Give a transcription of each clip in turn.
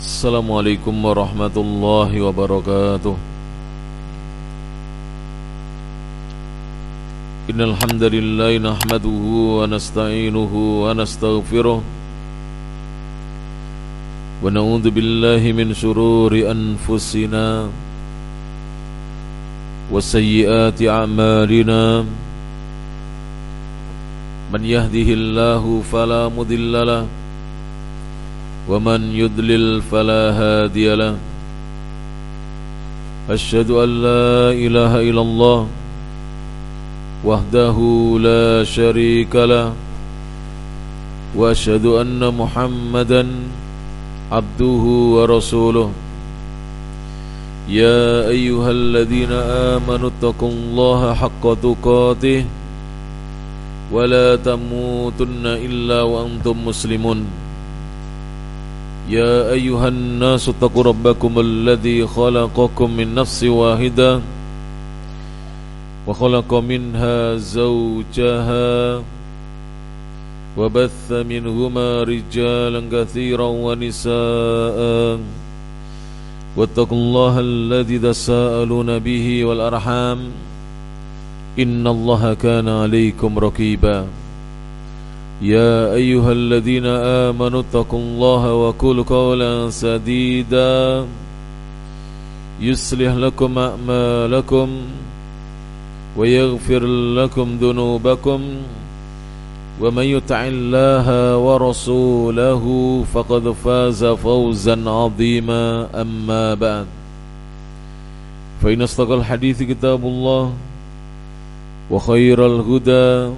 Assalamualaikum warahmatullahi wabarakatuh. Innal hamdalillah nahmaduhu wa nasta'inuhu wa nastaghfiruh wa na'udzu billahi min shururi anfusina wa sayyiati a'malina. Man yahdihillahu fala mudhillalah wa man yudlil fala hadiyalah. Asyhadu an la ilaha illallah wahdahu la syarikalah wa asyhadu anna Muhammadan abduhu wa rasuluh. Ya ayyuhalladzina amanu taqullaha haqqa tuqatih wa la tamutunna illa wa antum muslimun. Ya ayyuhan nasu taqu rabbakum alladzi khalaqakum min nafsin wahidah wa khalaqa minha zawjaha wa batha minhuma rijalan katsiran wa nisaa wattaqullaha alladzi tasaaluna bihi wal arham innallaha kana 'alaykum raqiba. Ya ayyuhalladzina amanu taqullaha wa qulu qawlan sadida yuslih lakum a'malakum wa yaghfir lakum dhunubakum wa may yuti'illaha wa rasulahu faqad faza fawzan 'azima. Amma ba'd, fa inna asdaqal hadithi kitabullah wa khairal huda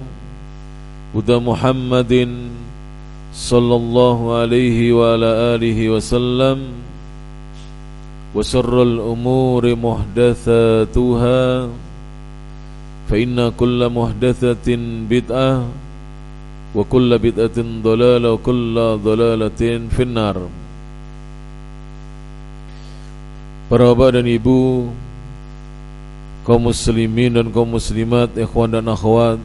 huda Muhammadin sallallahu alaihi wa ala alihi wasallam wa syarrul umuri muhdatsatuha fa inna kulla muhdatsatin bid'ah wa kulla bid'atin dhalalah wa kulla dhalalatin finnar. Para bapak dan ibu, kaum muslimin dan kaum muslimat, ikhwan dan akhwat,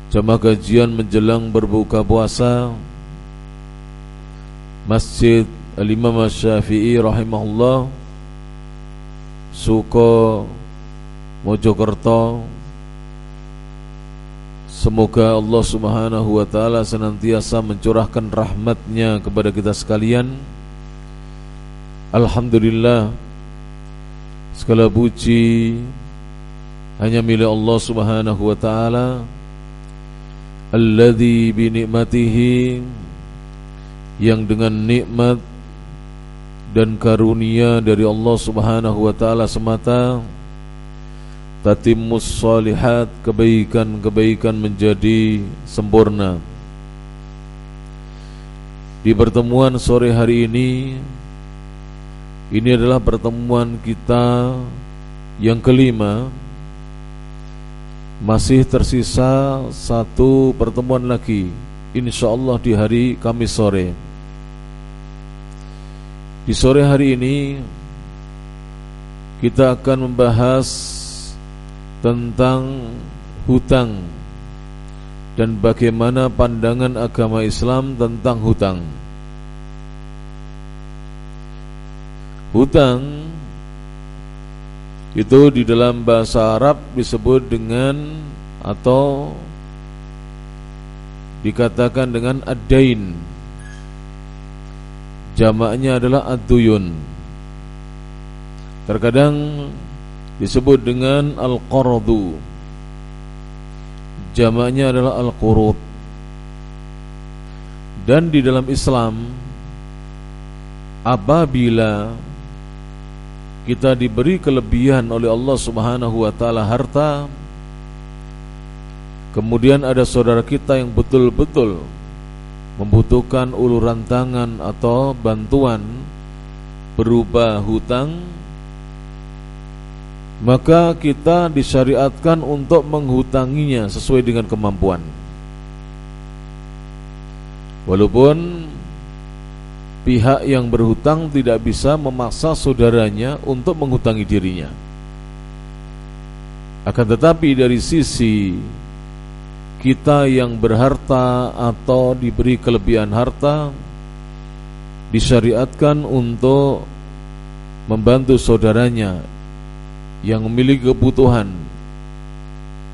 jamaah kajian menjelang berbuka puasa Masjid Al-Imam Asy-Syafi'i rahimahullah, Suko, Mojokerto. Semoga Allah subhanahu wa ta'ala senantiasa mencurahkan rahmatnya kepada kita sekalian. Alhamdulillah, segala puji hanya milik Allah subhanahu wa ta'ala, alladzi bi ni'matihi, yang dengan nikmat dan karunia dari Allah subhanahu wa ta'ala semata tatimmus shalihat, kebaikan-kebaikan menjadi sempurna. Di pertemuan sore hari ini adalah pertemuan kita yang kelima. Masih tersisa satu pertemuan lagi, insyaallah di hari Kamis sore. Di sore hari ini kita akan membahas tentang hutang dan bagaimana pandangan agama Islam tentang hutang. Hutang itu di dalam bahasa Arab disebut dengan atau dikatakan dengan ad-dain. Jamaknya adalah ad-duyun. Terkadang disebut dengan al-qardu. Jamaknya adalah al-qurud. Dan di dalam Islam, apabila kita diberi kelebihan oleh Allah subhanahu wa ta'ala harta, kemudian ada saudara kita yang betul-betul membutuhkan uluran tangan atau bantuan berupa hutang, maka kita disyariatkan untuk menghutanginya sesuai dengan kemampuan. Walaupun pihak yang berhutang tidak bisa memaksa saudaranya untuk menghutangi dirinya, akan tetapi dari sisi kita yang berharta atau diberi kelebihan harta, disyariatkan untuk membantu saudaranya yang memiliki kebutuhan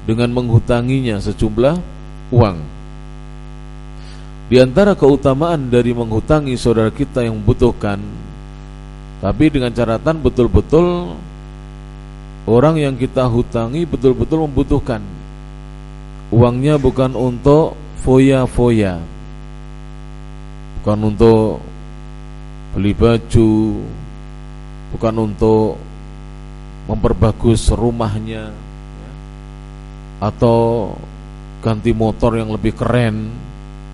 dengan menghutanginya sejumlah uang. Di antara keutamaan dari menghutangi saudara kita yang membutuhkan, tapi dengan catatan betul-betul orang yang kita hutangi betul-betul membutuhkan. Uangnya bukan untuk foya-foya, bukan untuk beli baju, bukan untuk memperbagus rumahnya, atau ganti motor yang lebih keren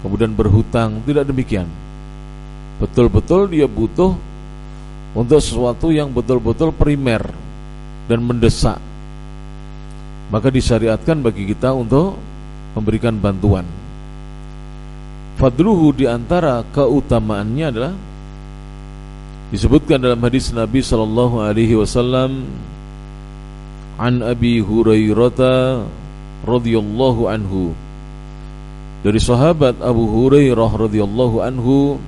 kemudian berhutang. Tidak demikian. Betul-betul dia butuh untuk sesuatu yang betul-betul primer dan mendesak, maka disyariatkan bagi kita untuk memberikan bantuan. Fadluhu, di antara keutamaannya adalah disebutkan dalam hadis Nabi sallallahu alaihi wasallam, an Abi Hurairah radhiyallahu anhu, dari sahabat Abu Hurairah radhiyallahu anhu,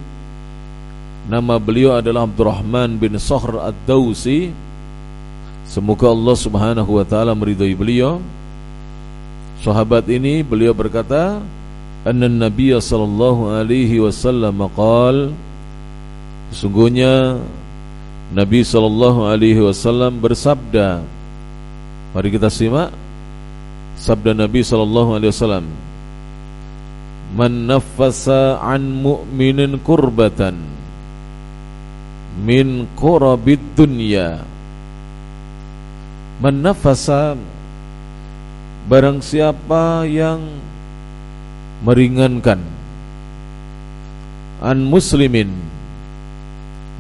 nama beliau adalah Abdurrahman bin Sakhr ad-Dawsi, semoga Allah subhanahu wa ta'ala meridhai beliau. Sahabat ini beliau berkata, anna Nabiya sallallahu alaihi wasallam qala, sesungguhnya Nabi sallallahu alaihi wasallam bersabda. Mari kita simak sabda Nabi sallallahu alaihi wasallam, man naffasa an mu'minin kurbatan min kurabid dunya. Man naffasa, barang siapa yang meringankan, an muslimin,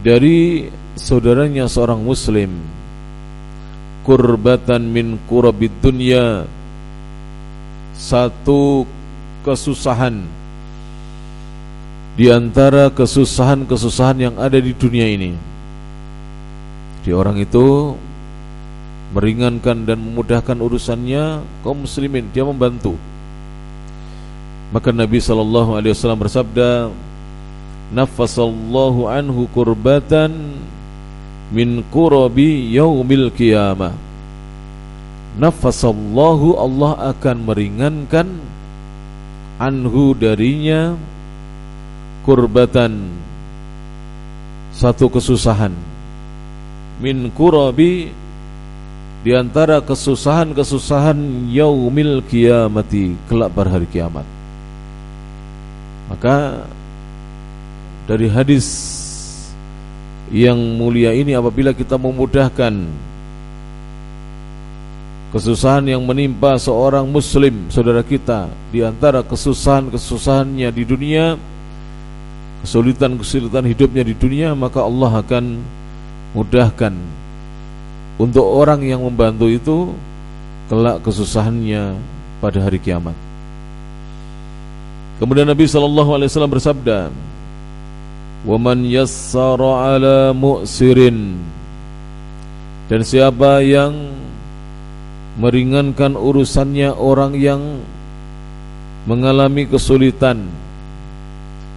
dari saudaranya seorang muslim, kurbatan min kurabid dunya, satu kesusahan di antara kesusahan-kesusahan yang ada di dunia ini. Di orang itu meringankan dan memudahkan urusannya kaum muslimin, dia membantu. Maka Nabi sallallahu alaihi wasallam bersabda, naffasallahu anhu kurbatan min kurabi yaumil qiyamah. Naffasallahu, Allah akan meringankan, anhu, darinya, kurbatan, satu kesusahan, min kurabi, di antara kesusahan-kesusahan yaumil qiyamati, kelak pada hari kiamat. Maka dari hadis yang mulia ini, apabila kita memudahkan kesusahan yang menimpa seorang muslim saudara kita, di antara kesusahan-kesusahannya di dunia, kesulitan-kesulitan hidupnya di dunia, maka Allah akan mudahkan untuk orang yang membantu itu kelak kesusahannya pada hari kiamat. Kemudian Nabi SAW bersabda, wa man yassara ala mu'sirin, dan siapa yang meringankan urusannya orang yang mengalami kesulitan,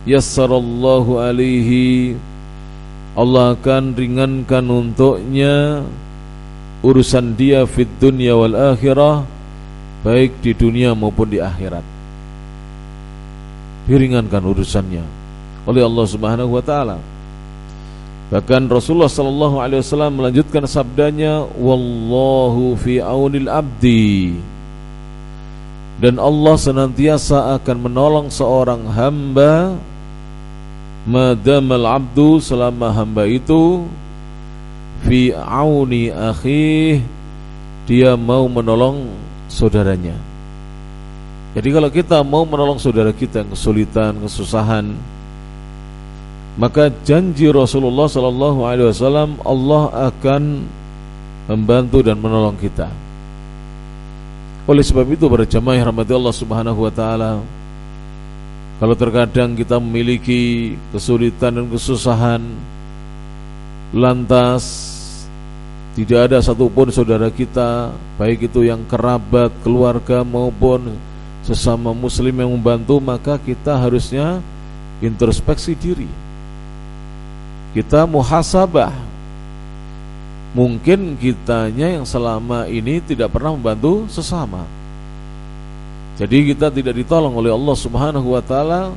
yassarallahu alaihi, Allah akan ringankan untuknya urusan dia fid dunya wal akhirah, baik di dunia maupun di akhirat. Diringankan urusannya oleh Allah Subhanahu wa taala. Bahkan Rasulullah sallallahu alaihi wasallam melanjutkan sabdanya, wallahu fi aunil abdi, dan Allah senantiasa akan menolong seorang hamba, madamal abdu, selama hamba itu fi auni akhih, dia mau menolong saudaranya. Jadi kalau kita mau menolong saudara kita yang kesulitan, kesusahan, maka janji Rasulullah sallallahu alaihi wasallam, Allah akan membantu dan menolong kita. Oleh sebab itu, para jamaah rahmati Allah Subhanahu wa taala, kalau terkadang kita memiliki kesulitan dan kesusahan, lantas tidak ada satupun saudara kita, baik itu yang kerabat, keluarga maupun sesama muslim yang membantu, maka kita harusnya introspeksi diri. kita muhasabah. Mungkin kitanya yang selama ini tidak pernah membantu sesama. Jadi kita tidak ditolong oleh Allah Subhanahu wa taala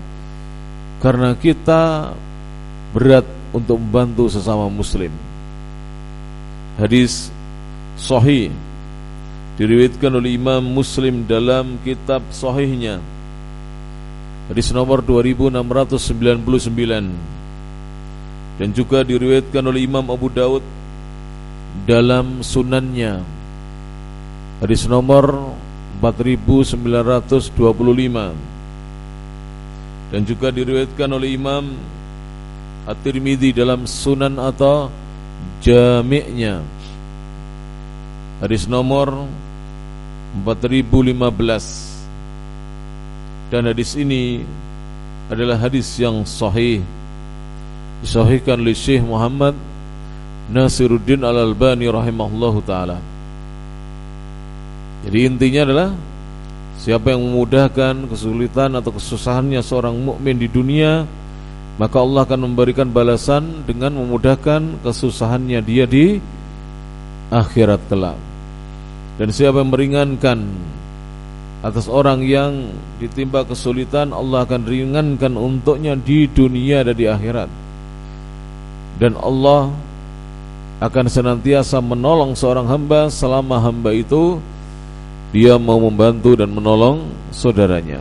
karena kita berat untuk membantu sesama muslim. Hadis sahih diriwayatkan oleh Imam Muslim dalam kitab sahihnya. Hadis nomor 2699. Dan juga diriwayatkan oleh Imam Abu Daud dalam sunannya. Hadis nomor 4925. Dan juga diriwayatkan oleh Imam At-Tirmidzi dalam sunan atau jami'nya. Hadis nomor 4015. Dan hadis ini adalah hadis yang sahih, disahihkan oleh Syekh Muhammad Nasiruddin Al-Albani rahimahullahu ta'ala. Jadi intinya adalah siapa yang memudahkan kesulitan atau kesusahannya seorang mukmin di dunia, maka Allah akan memberikan balasan dengan memudahkan kesusahannya dia di akhirat kelak. Dan siapa yang meringankan atas orang yang ditimpa kesulitan, Allah akan ringankan untuknya di dunia dan di akhirat. Dan Allah akan senantiasa menolong seorang hamba selama hamba itu dia mau membantu dan menolong saudaranya.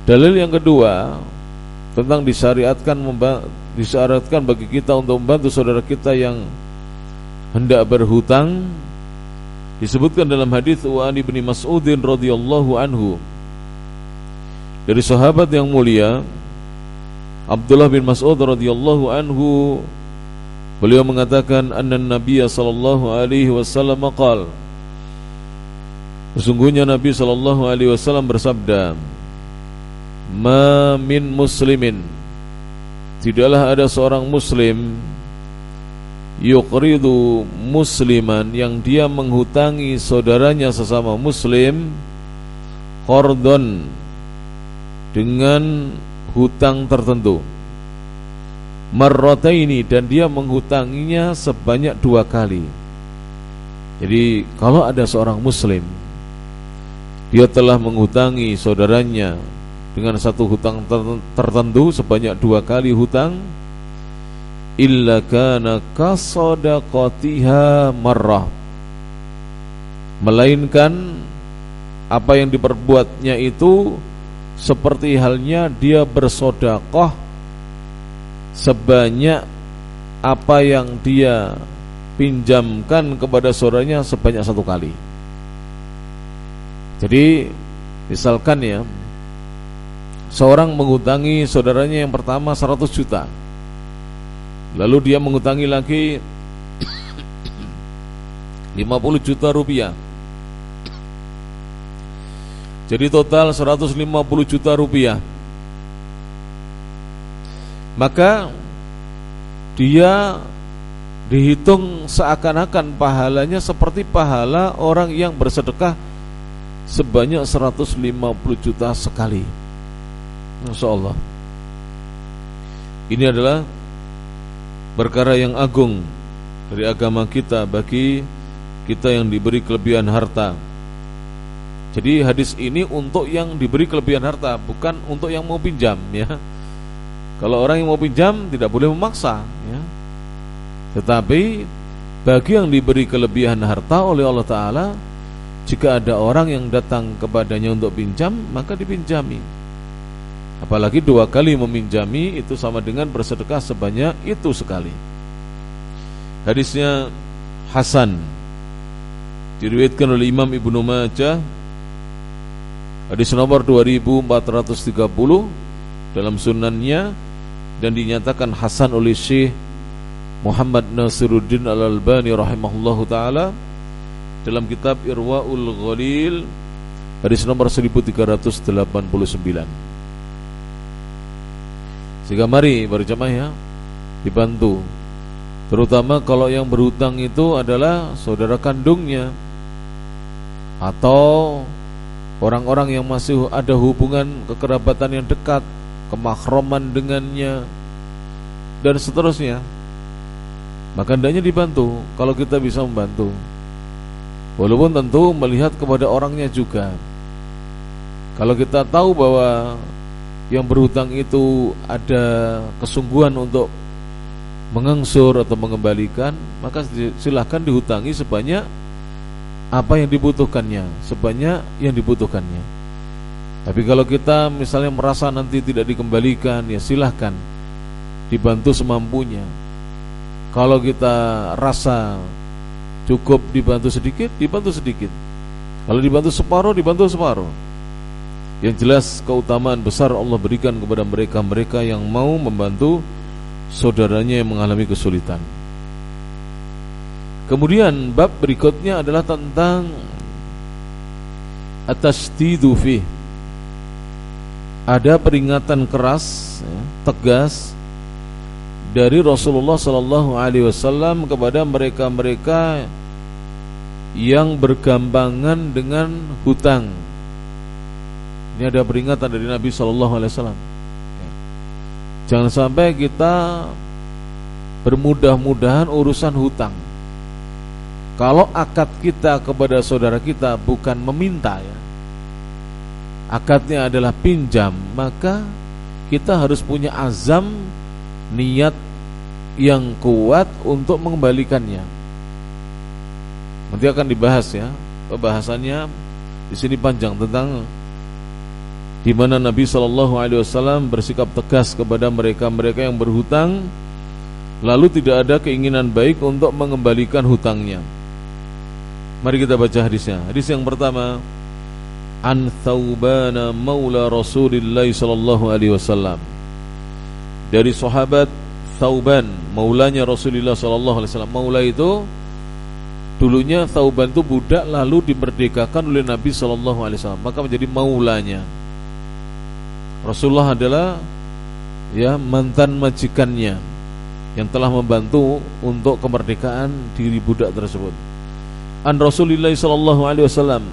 Dalil yang kedua tentang disyariatkan bagi kita untuk membantu saudara kita yang hendak berhutang, disebutkan dalam hadis An Ibnu Mas'udin radhiyallahu anhu dari sahabat yang mulia Abdullah bin Mas'ud radhiyallahu anhu, beliau mengatakan anna Nabiy sallallahu alaihi wasallam qala, sesungguhnya Nabi sallallahu alaihi wasallam bersabda, ma min muslimin, tidaklah ada seorang muslim yuqridu musliman, yang dia menghutangi saudaranya sesama muslim, qardon, dengan hutang tertentu, marrataini, dan dia menghutanginya sebanyak 2 kali. Jadi kalau ada seorang muslim dia telah menghutangi saudaranya dengan satu hutang tertentu sebanyak 2 kali hutang, illa kana kasadaqatiha marrah, melainkan apa yang diperbuatnya itu seperti halnya dia bersedekah sebanyak apa yang dia pinjamkan kepada saudaranya sebanyak 1 kali. Jadi misalkan ya, seorang menghutangi saudaranya yang pertama 100 juta, lalu dia menghutangi lagi 50 juta rupiah, jadi total 150 juta rupiah. Maka dia dihitung seakan-akan pahalanya seperti pahala orang yang bersedekah sebanyak 150 juta sekali. Masya Allah. Ini adalah perkara yang agung dari agama kita bagi kita yang diberi kelebihan harta. Jadi hadis ini untuk yang diberi kelebihan harta, bukan untuk yang mau pinjam ya. Kalau orang yang mau pinjam tidak boleh memaksa ya. Tetapi bagi yang diberi kelebihan harta oleh Allah Ta'ala, jika ada orang yang datang kepadanya untuk pinjam, maka dipinjami. Apalagi 2 kali meminjami itu sama dengan bersedekah sebanyak itu sekali. Hadisnya hasan, diriwayatkan oleh Imam Ibnu Majah, hadis nomor 2430 dalam sunannya, dan dinyatakan hasan oleh Syekh Muhammad Nasiruddin Al-Albani rahimahullahu ta'ala dalam kitab Irwaul Ghalil, hadis nomor 1389. Sehingga mari berjamaah ya, dibantu, terutama kalau yang berhutang itu adalah saudara kandungnya atau orang-orang yang masih ada hubungan kekerabatan yang dekat, kemahroman dengannya. dan seterusnya. Maka hendaknya dibantu kalau kita bisa membantu, walaupun tentu melihat kepada orangnya juga. Kalau kita tahu bahwa yang berhutang itu ada kesungguhan untuk mengangsur atau mengembalikan, maka silahkan dihutangi sebanyak apa yang dibutuhkannya, sebanyak yang dibutuhkannya. Tapi kalau kita misalnya merasa nanti tidak dikembalikan, ya silahkan dibantu semampunya. Kalau kita rasa cukup dibantu sedikit, dibantu sedikit. Kalau dibantu separuh, dibantu separuh. Yang jelas keutamaan besar Allah berikan kepada mereka-mereka yang mau membantu saudaranya yang mengalami kesulitan. Kemudian bab berikutnya adalah tentang at-tasdidu fi. Ada peringatan keras, tegas dari Rasulullah sallallahu alaihi wasallam kepada mereka-mereka yang bergampangan dengan hutang. Ini ada peringatan dari Nabi sallallahu alaihi wasallam. Jangan sampai kita bermudah-mudahan urusan hutang. Kalau akad kita kepada saudara kita bukan meminta, ya, akadnya adalah pinjam, maka kita harus punya azam, niat yang kuat untuk mengembalikannya. Nanti akan dibahas, ya, pembahasannya di sini panjang tentang di mana Nabi SAW bersikap tegas kepada mereka-mereka yang berhutang, lalu tidak ada keinginan baik untuk mengembalikan hutangnya. Mari kita baca hadisnya. Hadis yang pertama, an Thauban maula Rasulillah sallallahu alaihi wasallam. Dari sahabat Thauban, maulanya Rasulullah sallallahu alaihi wasallam. Maula itu dulunya Thauban itu budak, lalu dimerdekakan oleh Nabi sallallahu alaihi wasallam, maka menjadi maulanya. Rasulullah adalah, ya, mantan majikannya yang telah membantu untuk kemerdekaan diri budak tersebut. An Rasulillah sallallahu alaihi wasallam,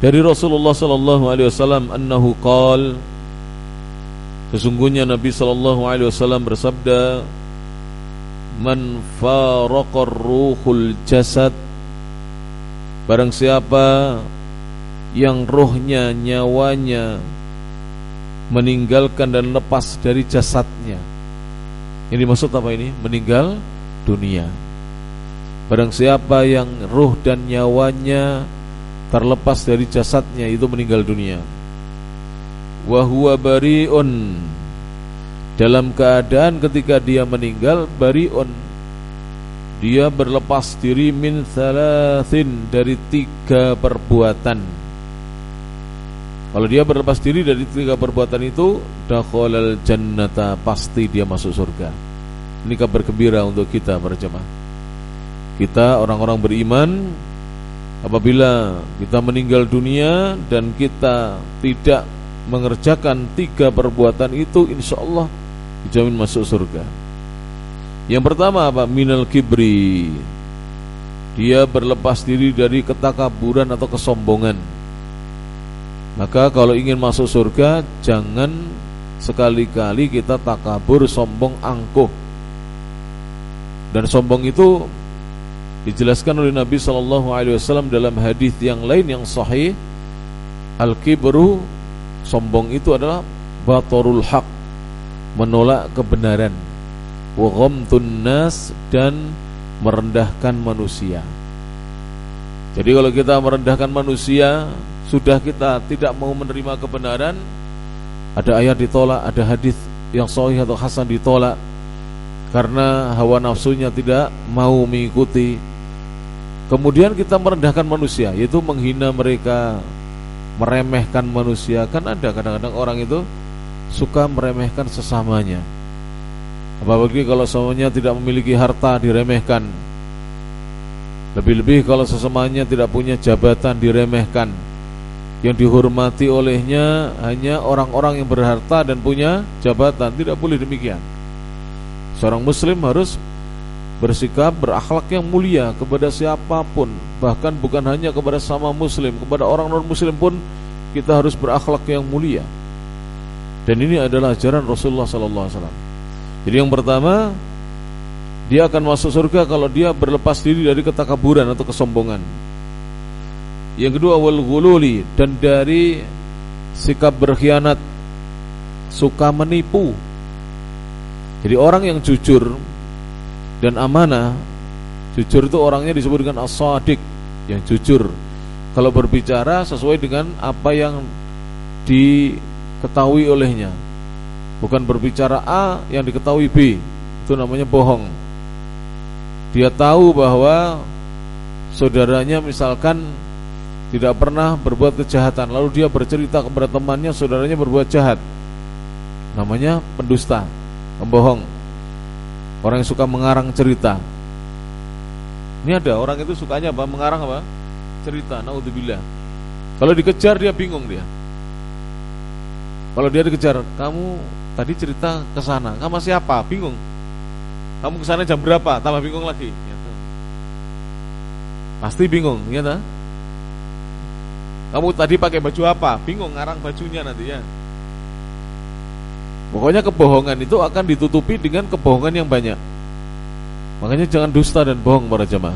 dari Rasulullah sallallahu alaihi wasallam, annahu qala, sesungguhnya Nabi sallallahu alaihi wasallam bersabda, man faraqar ruhul jasad, barang siapa yang rohnya, nyawanya meninggalkan dan lepas dari jasadnya. Ini maksud apa ini? Meninggal dunia. Barang siapa yang ruh dan nyawanya terlepas dari jasadnya, itu meninggal dunia. Wa huwa bari'un, dalam keadaan ketika dia meninggal, bari'un, dia berlepas diri, min thalathin, dari 3 perbuatan. Kalau dia berlepas diri dari 3 perbuatan itu, dakhalal jannata, pasti dia masuk surga. Ini kabar gembira untuk kita para jemaah. Kita orang-orang beriman, apabila kita meninggal dunia dan kita tidak mengerjakan 3 perbuatan itu, insyaallah dijamin masuk surga. Yang pertama apa? Minal kibri, dia berlepas diri dari ketakaburan atau kesombongan. Maka kalau ingin masuk surga, jangan sekali-kali kita takabur, sombong, angkuh. Dan sombong itu dijelaskan oleh Nabi SAW dalam hadis yang lain yang sahih. Al-kibru, sombong itu adalah batorul haq, menolak kebenaran, wa ghamtun nas, dan merendahkan manusia. Jadi kalau kita merendahkan manusia, sudah kita tidak mau menerima kebenaran, ada ayat ditolak, ada hadis yang sahih atau hasan ditolak karena hawa nafsunya tidak mau mengikuti. Kemudian kita merendahkan manusia, yaitu menghina mereka, meremehkan manusia. Kan ada kadang-kadang orang itu suka meremehkan sesamanya, apalagi kalau semuanya tidak memiliki harta, diremehkan. Lebih-lebih kalau sesamanya tidak punya jabatan, diremehkan. Yang dihormati olehnya hanya orang-orang yang berharta dan punya jabatan. Tidak boleh demikian. Seorang muslim harus bersikap, berakhlak yang mulia kepada siapapun, bahkan bukan hanya kepada sama muslim, kepada orang non-muslim pun kita harus berakhlak yang mulia. Dan ini adalah ajaran Rasulullah SAW. Jadi yang pertama, dia akan masuk surga kalau dia berlepas diri dari ketakaburan atau kesombongan. Yang kedua, wal ghululi, dan dari sikap berkhianat, suka menipu. Jadi orang yang jujur dan amanah, jujur itu orangnya disebut dengan as-shadiq, yang jujur. Kalau berbicara sesuai dengan apa yang diketahui olehnya, bukan berbicara A yang diketahui B, itu namanya bohong. Dia tahu bahwa saudaranya misalkan tidak pernah berbuat kejahatan, lalu dia bercerita kepada temannya saudaranya berbuat jahat, namanya pendusta, pembohong, orang yang suka mengarang cerita. Ini ada orang itu sukanya apa? Mengarang apa? Cerita, naudzubillah. Kalau dikejar dia bingung dia. Kalau dia dikejar, kamu tadi cerita ke sana, kamu siapa? Bingung. Kamu ke sana jam berapa? Tambah bingung lagi. Gitu. Pasti bingung, ya tak? Kamu tadi pakai baju apa? Bingung, ngarang bajunya nanti ya. Pokoknya kebohongan itu akan ditutupi dengan kebohongan yang banyak. Makanya jangan dusta dan bohong para jamaah.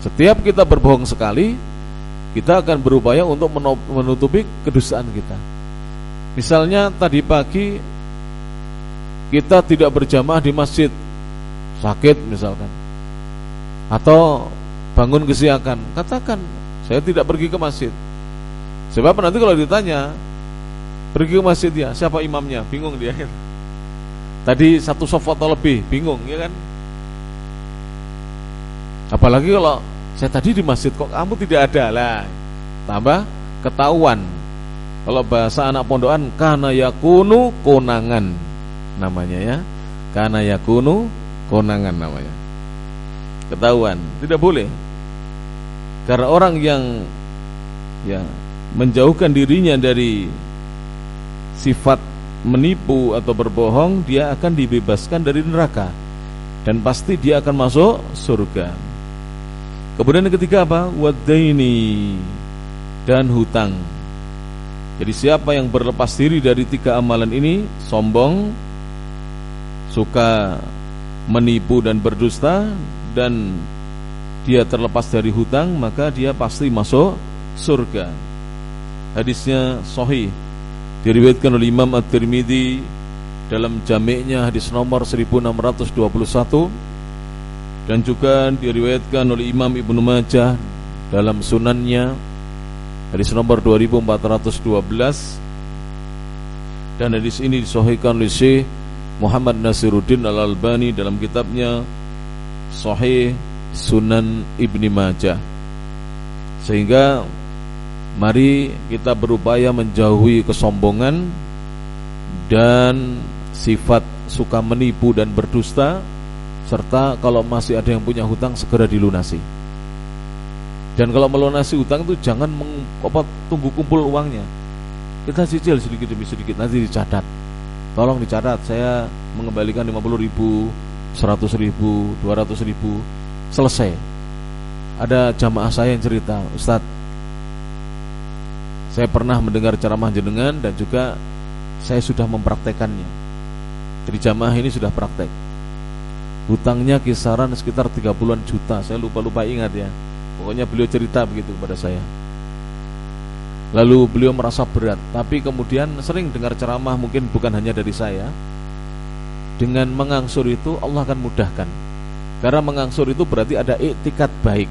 Setiap kita berbohong sekali, kita akan berupaya untuk menutupi kedustaan kita. Misalnya tadi pagi kita tidak berjamaah di masjid, sakit misalkan, atau bangun kesiangan, katakan saya tidak pergi ke masjid. Sebab nanti kalau ditanya pergi ke masjid ya, siapa imamnya? Bingung dia. Tadi satu soft atau lebih, bingung ya kan? Apalagi kalau saya tadi di masjid kok kamu tidak ada lah, tambah ketahuan. Kalau bahasa anak pondokan, kana yakunu konangan namanya ya, kana yakunu konangan namanya, ketahuan, tidak boleh. Karena orang yang ya menjauhkan dirinya dari sifat menipu atau berbohong, dia akan dibebaskan dari neraka dan pasti dia akan masuk surga. Kemudian yang ketiga apa? Wadaini, dan hutang. Jadi siapa yang berlepas diri dari tiga amalan ini, sombong, suka menipu dan berdusta, dan dia terlepas dari hutang, maka dia pasti masuk surga. Hadisnya sahih, diriwayatkan oleh Imam At-Tirmidzi dalam jami'nya hadis nomor 1621, dan juga diriwayatkan oleh Imam Ibnu Majah dalam sunannya hadis nomor 2412, dan hadis ini disahihkan oleh Syekh Muhammad Nasiruddin Al-Albani dalam kitabnya Sahih Sunan Ibnu Majah. Sehingga mari kita berupaya menjauhi kesombongan dan sifat suka menipu dan berdusta, serta kalau masih ada yang punya hutang segera dilunasi. Dan kalau melunasi hutang itu jangan tunggu kumpul uangnya. Kita cicil sedikit demi sedikit, nanti dicatat. Tolong dicatat, saya mengembalikan 50.000, 100.000, 200.000. Selesai. Ada jamaah saya yang cerita, Ustadz, saya pernah mendengar ceramah jenengan dan juga saya sudah mempraktekannya. Jadi jamaah ini sudah praktek. Hutangnya kisaran sekitar 30-an juta, saya lupa ingat ya. Pokoknya beliau cerita begitu kepada saya. Lalu beliau merasa berat, tapi kemudian sering dengar ceramah, mungkin bukan hanya dari saya. Dengan mengangsur itu Allah akan mudahkan. Karena mengangsur itu berarti ada iktikad baik.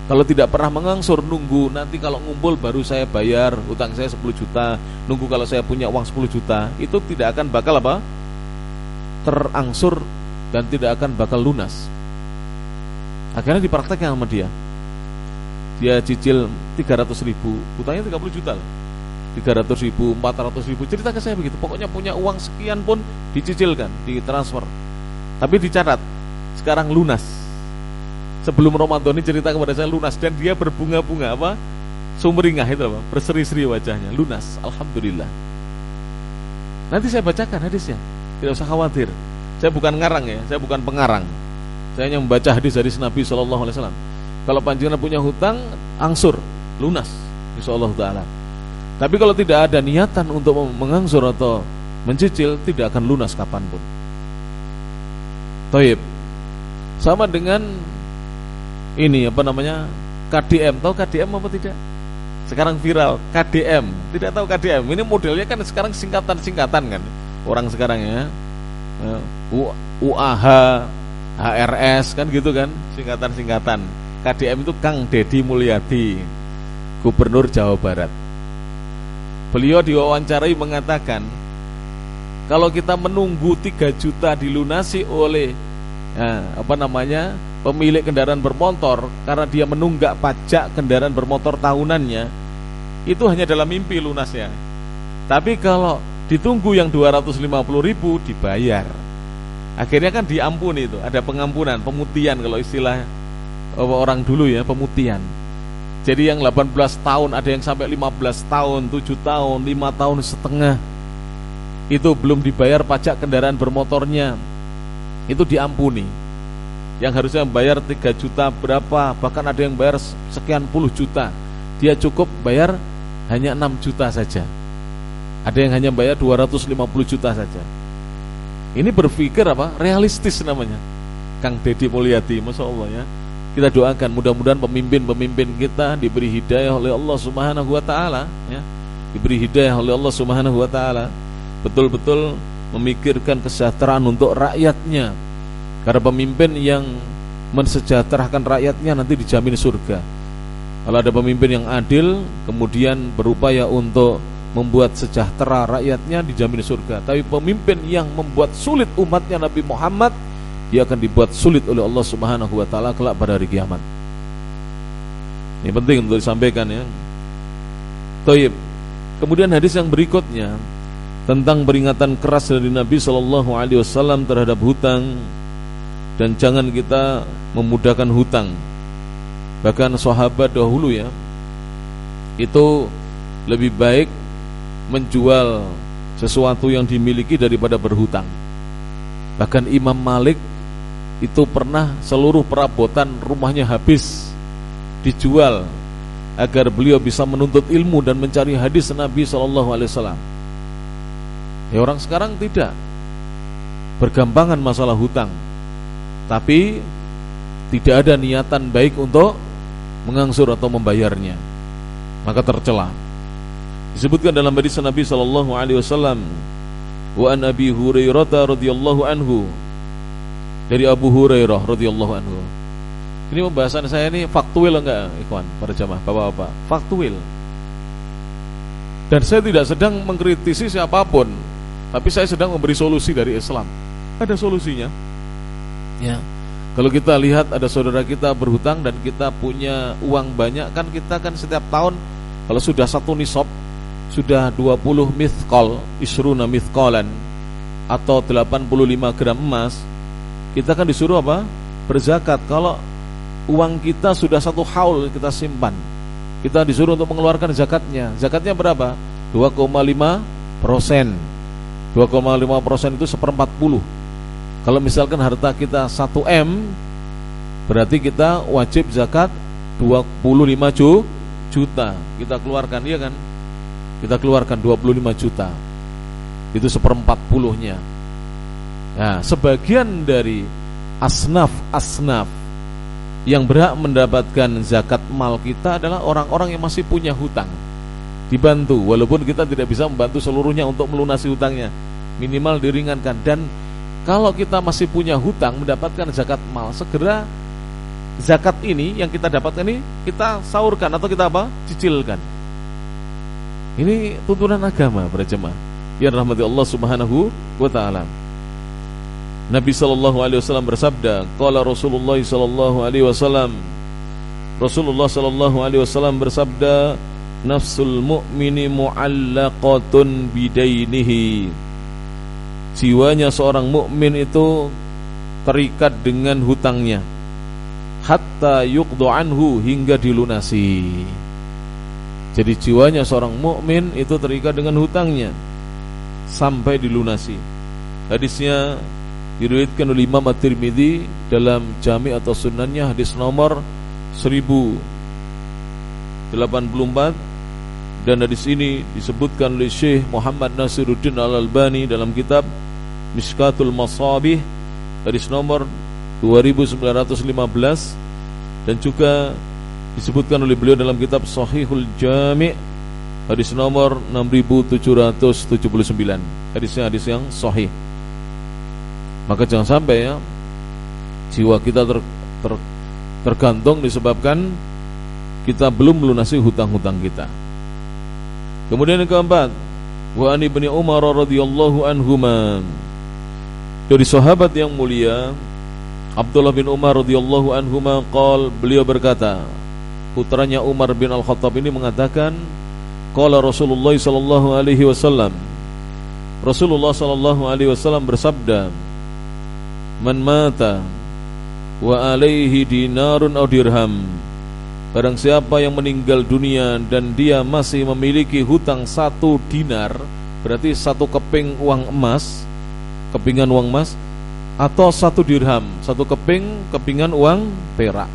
Kalau tidak pernah mengangsur, nunggu nanti kalau ngumpul baru saya bayar hutang saya 10 juta, nunggu kalau saya punya uang 10 juta, itu tidak akan bakal apa? Terangsur dan tidak akan bakal lunas. Akhirnya dipraktekkan sama dia. Dia cicil 300.000, hutangnya 30 juta, 300.000, 400.000. Cerita ke saya begitu. Pokoknya punya uang sekian pun dicicilkan, ditransfer. Tapi dicatat, sekarang lunas. Sebelum Ramadan ini cerita kepada saya lunas, dan dia berbunga-bunga apa? Sumringah itu apa? Berseri-seri wajahnya, lunas. Alhamdulillah. Nanti saya bacakan hadisnya. Tidak usah khawatir. Saya bukan ngarang ya, saya bukan pengarang. Saya hanya membaca hadis-hadis Nabi SAW. Kalau panjenengan punya hutang, angsur, lunas, insyaallah taala. Tapi kalau tidak ada niatan untuk mengangsur atau mencicil tidak akan lunas kapanpun. Toib. Sama dengan ini KDM. Tahu KDM apa tidak? Sekarang viral KDM. Tidak tahu KDM. Ini modelnya kan sekarang singkatan-singkatan kan. Orang sekarang ya. UAH, HRS kan gitu kan, singkatan-singkatan. KDM itu Kang Deddy Mulyadi, Gubernur Jawa Barat. Beliau diwawancarai mengatakan, kalau kita menunggu 3 juta dilunasi oleh pemilik kendaraan bermotor karena dia menunggak pajak kendaraan bermotor tahunannya, itu hanya dalam mimpi lunasnya. Tapi kalau ditunggu yang 250.000 dibayar, akhirnya kan diampuni. Itu ada pengampunan, pemutihan kalau istilah orang dulu ya, pemutihan. Jadi yang 18 tahun, ada yang sampai 15 tahun, 7 tahun, 5 tahun setengah, itu belum dibayar pajak kendaraan bermotornya, itu diampuni. Yang harusnya bayar 3 juta berapa, bahkan ada yang bayar sekian puluh juta, dia cukup bayar hanya 6 juta saja. Ada yang hanya bayar 250 juta saja. Ini berpikir realistis namanya. Kang Deddy Mulyadi, Masya Allah ya. Kita doakan mudah-mudahan pemimpin-pemimpin kita diberi hidayah oleh Allah Subhanahu wa taala ya. Diberi hidayah oleh Allah Subhanahu wa taala, betul-betul memikirkan kesejahteraan untuk rakyatnya. Karena pemimpin yang mensejahterakan rakyatnya nanti dijamin surga. Kalau ada pemimpin yang adil kemudian berupaya untuk membuat sejahtera rakyatnya, dijamin surga. Tapi pemimpin yang membuat sulit umatnya Nabi Muhammad, dia akan dibuat sulit oleh Allah Subhanahu wa taala kelak pada hari kiamat. Ini penting untuk disampaikan ya. Thayyib. Kemudian hadis yang berikutnya tentang peringatan keras dari Nabi sallallahu alaihi wasallam terhadap hutang, dan jangan kita memudahkan hutang. Bahkan sahabat dahulu ya, itu lebih baik menjual sesuatu yang dimiliki daripada berhutang. Bahkan Imam Malik itu pernah seluruh perabotan rumahnya habis dijual agar beliau bisa menuntut ilmu dan mencari hadis Nabi SAW. Ya, orang sekarang tidak bergampangan masalah hutang, tapi tidak ada niatan baik untuk mengangsur atau membayarnya, maka tercela. Disebutkan dalam hadis Nabi SAW, wa an Abi Hurairah radhiyallahu anhu, dari Abu Hurairah radhiyallahu anhu. Ini pembahasan saya ini faktual enggak, ikhwan, para jamaah, bapak-bapak? Faktual. Dan saya tidak sedang mengkritisi siapapun, tapi saya sedang memberi solusi dari Islam. Ada solusinya. Ya. Kalau kita lihat ada saudara kita berhutang dan kita punya uang banyak, kan kita kan setiap tahun kalau sudah 1 nisab, sudah 20 mithqal, isruna mithqalan, atau 85 gram emas, kita kan disuruh berzakat. Kalau uang kita sudah 1 haul kita simpan, kita disuruh untuk mengeluarkan zakatnya. Zakatnya berapa? 2,5%. 2,5% itu 1/40. Kalau misalkan harta kita 1 M, berarti kita wajib zakat 25 juta. Kita keluarkan, iya kan? Kita keluarkan 25 juta. Itu 1/40-nya. Nah, sebagian dari asnaf yang berhak mendapatkan zakat mal kita adalah orang-orang yang masih punya hutang. Dibantu, walaupun kita tidak bisa membantu seluruhnya untuk melunasi hutangnya, minimal diringankan. Dan kalau kita masih punya hutang, mendapatkan zakat mal, segera zakat ini yang kita dapatkan ini kita sahurkan atau kita cicilkan. Ini tuntunan agama para jemaah yang rahmati Allah Subhanahu wa taala. Nabi sallallahu alaihi wasallam bersabda, qala Rasulullah sallallahu alaihi wasallam, Rasulullah sallallahu alaihi wasallam bersabda, nafsul mu'mini mu'allaqatun bidainihi. Jiwanya seorang mukmin itu terikat dengan hutangnya, hatta yuqdu anhu, hingga dilunasi. Jadi jiwanya seorang mukmin itu terikat dengan hutangnya sampai dilunasi. Hadisnya diriwayatkan oleh Imam At-Tirmidzi dalam Jami' atau Sunannya, hadis nomor 1084, Dan hadis ini disebutkan oleh Syekh Muhammad Nasiruddin Al-Albani dalam kitab Mishkatul Masabih, hadis nomor 2915, dan juga disebutkan oleh beliau dalam kitab Sahihul Jami', hadis nomor 6779. Hadisnya hadis yang sahih. Maka jangan sampai ya jiwa kita tergantung disebabkan kita belum melunasi hutang-hutang kita. Kemudian yang keempat, wa an ibni Umar radhiyallahu anhuma, dari sahabat yang mulia Abdullah bin Umar radhiyallahu anhuma qala, beliau berkata, putranya Umar bin Al-Khattab ini mengatakan, qala Rasulullah sallallahu alaihi wasallam, Rasulullah sallallahu alaihi wasallam bersabda, man mata wa alaihi dinarun aw dirham, barang siapa yang meninggal dunia dan dia masih memiliki hutang 1 dinar, berarti 1 keping uang emas, kepingan uang emas, atau 1 dirham, 1 kepingan uang perak.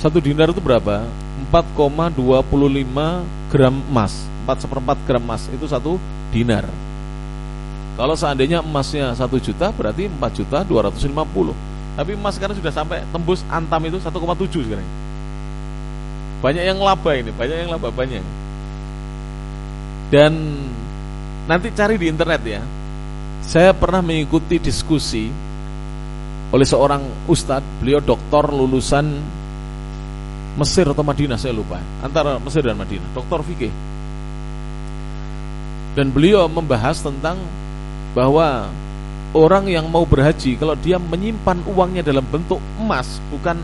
1 dinar itu berapa? 4,25 gram emas, 4/4 gram emas, itu 1 dinar. Kalau seandainya emasnya 1 juta, berarti 4.250.000. Tapi emas sekarang sudah sampai tembus antam itu 1,7 sekarang. Banyak yang laba ini, banyak. Dan nanti cari di internet ya. Saya pernah mengikuti diskusi oleh seorang ustadz, beliau doktor lulusan Mesir atau Madinah, saya lupa, antara Mesir dan Madinah, doktor fikih. Dan beliau membahas tentang bahwa orang yang mau berhaji, kalau dia menyimpan uangnya dalam bentuk emas, bukan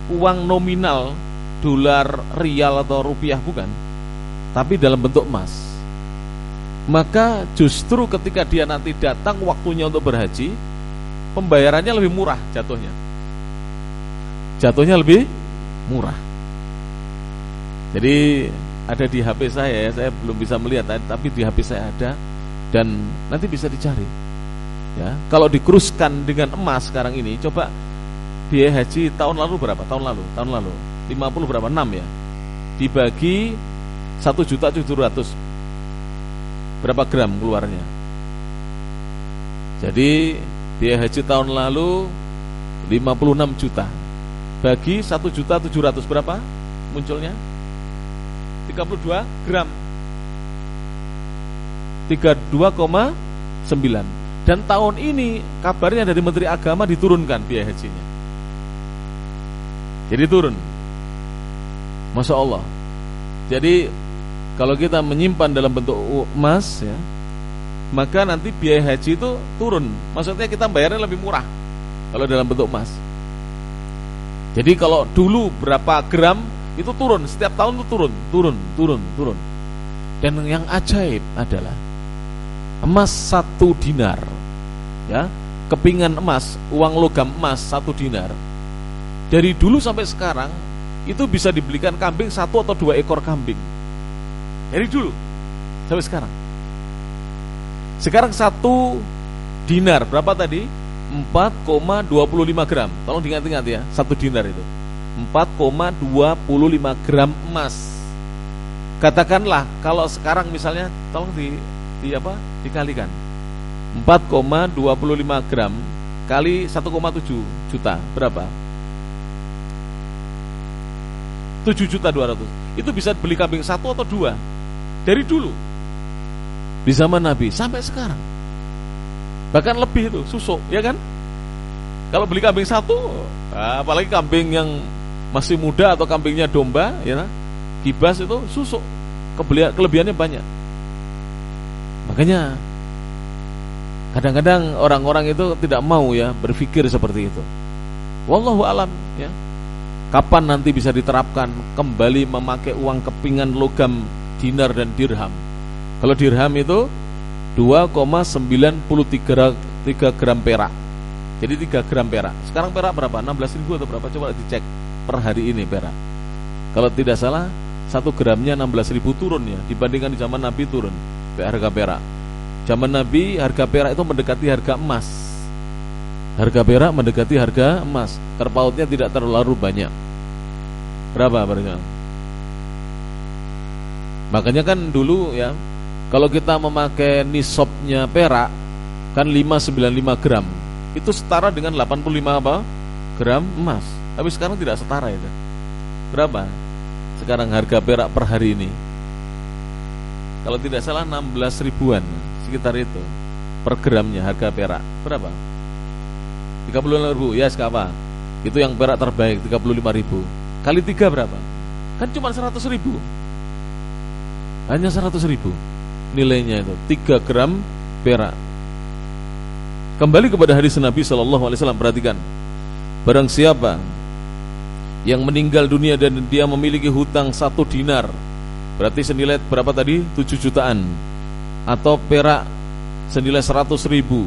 uang nominal, dolar, rial atau rupiah, bukan, tapi dalam bentuk emas, maka justru ketika dia nanti datang waktunya untuk berhaji, pembayarannya lebih murah, jatuhnya lebih murah. Jadi ada di HP saya belum bisa melihat, tapi di HP saya ada, dan nanti bisa dicari ya. Kalau dikuruskan dengan emas sekarang ini, coba biaya haji tahun lalu berapa? Tahun lalu 50 berapa? 6 ya. Dibagi 1.700.000, berapa gram keluarnya? Jadi biaya haji tahun lalu 56 juta. Bagi 1.700.000 berapa munculnya? 32 gram. 32,9. Dan tahun ini kabarnya dari Menteri Agama diturunkan biaya hajinya. Jadi turun. Masya Allah. Jadi kalau kita menyimpan dalam bentuk emas ya, maka nanti biaya haji itu turun. Maksudnya kita bayarnya lebih murah kalau dalam bentuk emas. Jadi kalau dulu berapa gram itu turun, setiap tahun itu turun. Dan yang ajaib adalah emas 1 dinar ya, kepingan emas, uang logam emas 1 dinar, dari dulu sampai sekarang itu bisa dibelikan kambing 1 atau 2 ekor kambing. Dari dulu sampai sekarang. Sekarang 1 dinar berapa tadi? 4,25 gram. Tolong diingat-ingat ya, 1 dinar itu 4,25 gram emas. Katakanlah kalau sekarang misalnya, tolong dikalikan 4,25 gram kali 1,7 juta berapa? 7.200.000. Itu bisa beli kambing 1 atau 2 dari dulu di zaman Nabi sampai sekarang. Bahkan lebih itu, susuk, ya kan? Kalau beli kambing 1, apalagi kambing yang masih muda atau kambingnya domba, ya, kibas itu susuk, kelebihannya banyak. Makanya kadang-kadang orang-orang itu tidak mau ya berpikir seperti itu. Wallahu alam ya. Kapan nanti bisa diterapkan kembali memakai uang kepingan logam dinar dan dirham? Kalau dirham itu 2,93 gram perak. Jadi 3 gram perak. Sekarang perak berapa? 16.000 atau berapa? Coba dicek per hari ini perak. Kalau tidak salah 1 gramnya 16.000 turun ya, dibandingkan di zaman Nabi turun harga perak. Zaman Nabi harga perak itu mendekati harga emas. Harga perak mendekati harga emas. Terpautnya tidak terlalu banyak. Berapa harganya? Makanya kan dulu ya, kalau kita memakai nisabnya perak kan 595 gram, itu setara dengan 85 apa? Gram emas. Tapi sekarang tidak setara itu. Berapa sekarang harga perak per hari ini? Kalau tidak salah 16 ribuan, sekitar itu per gramnya harga perak. Berapa? 35 ribu, ya sekapa. Itu yang perak terbaik 35 ribu. Kali 3 berapa? Kan cuma 100 ribu. Hanya 100 ribu nilainya itu, 3 gram perak. Kembali kepada hadis Nabi SAW, perhatikan. Barang siapa yang meninggal dunia dan dia memiliki hutang 1 dinar, berarti senilai berapa tadi? 7 jutaan. Atau perak senilai 100 ribu.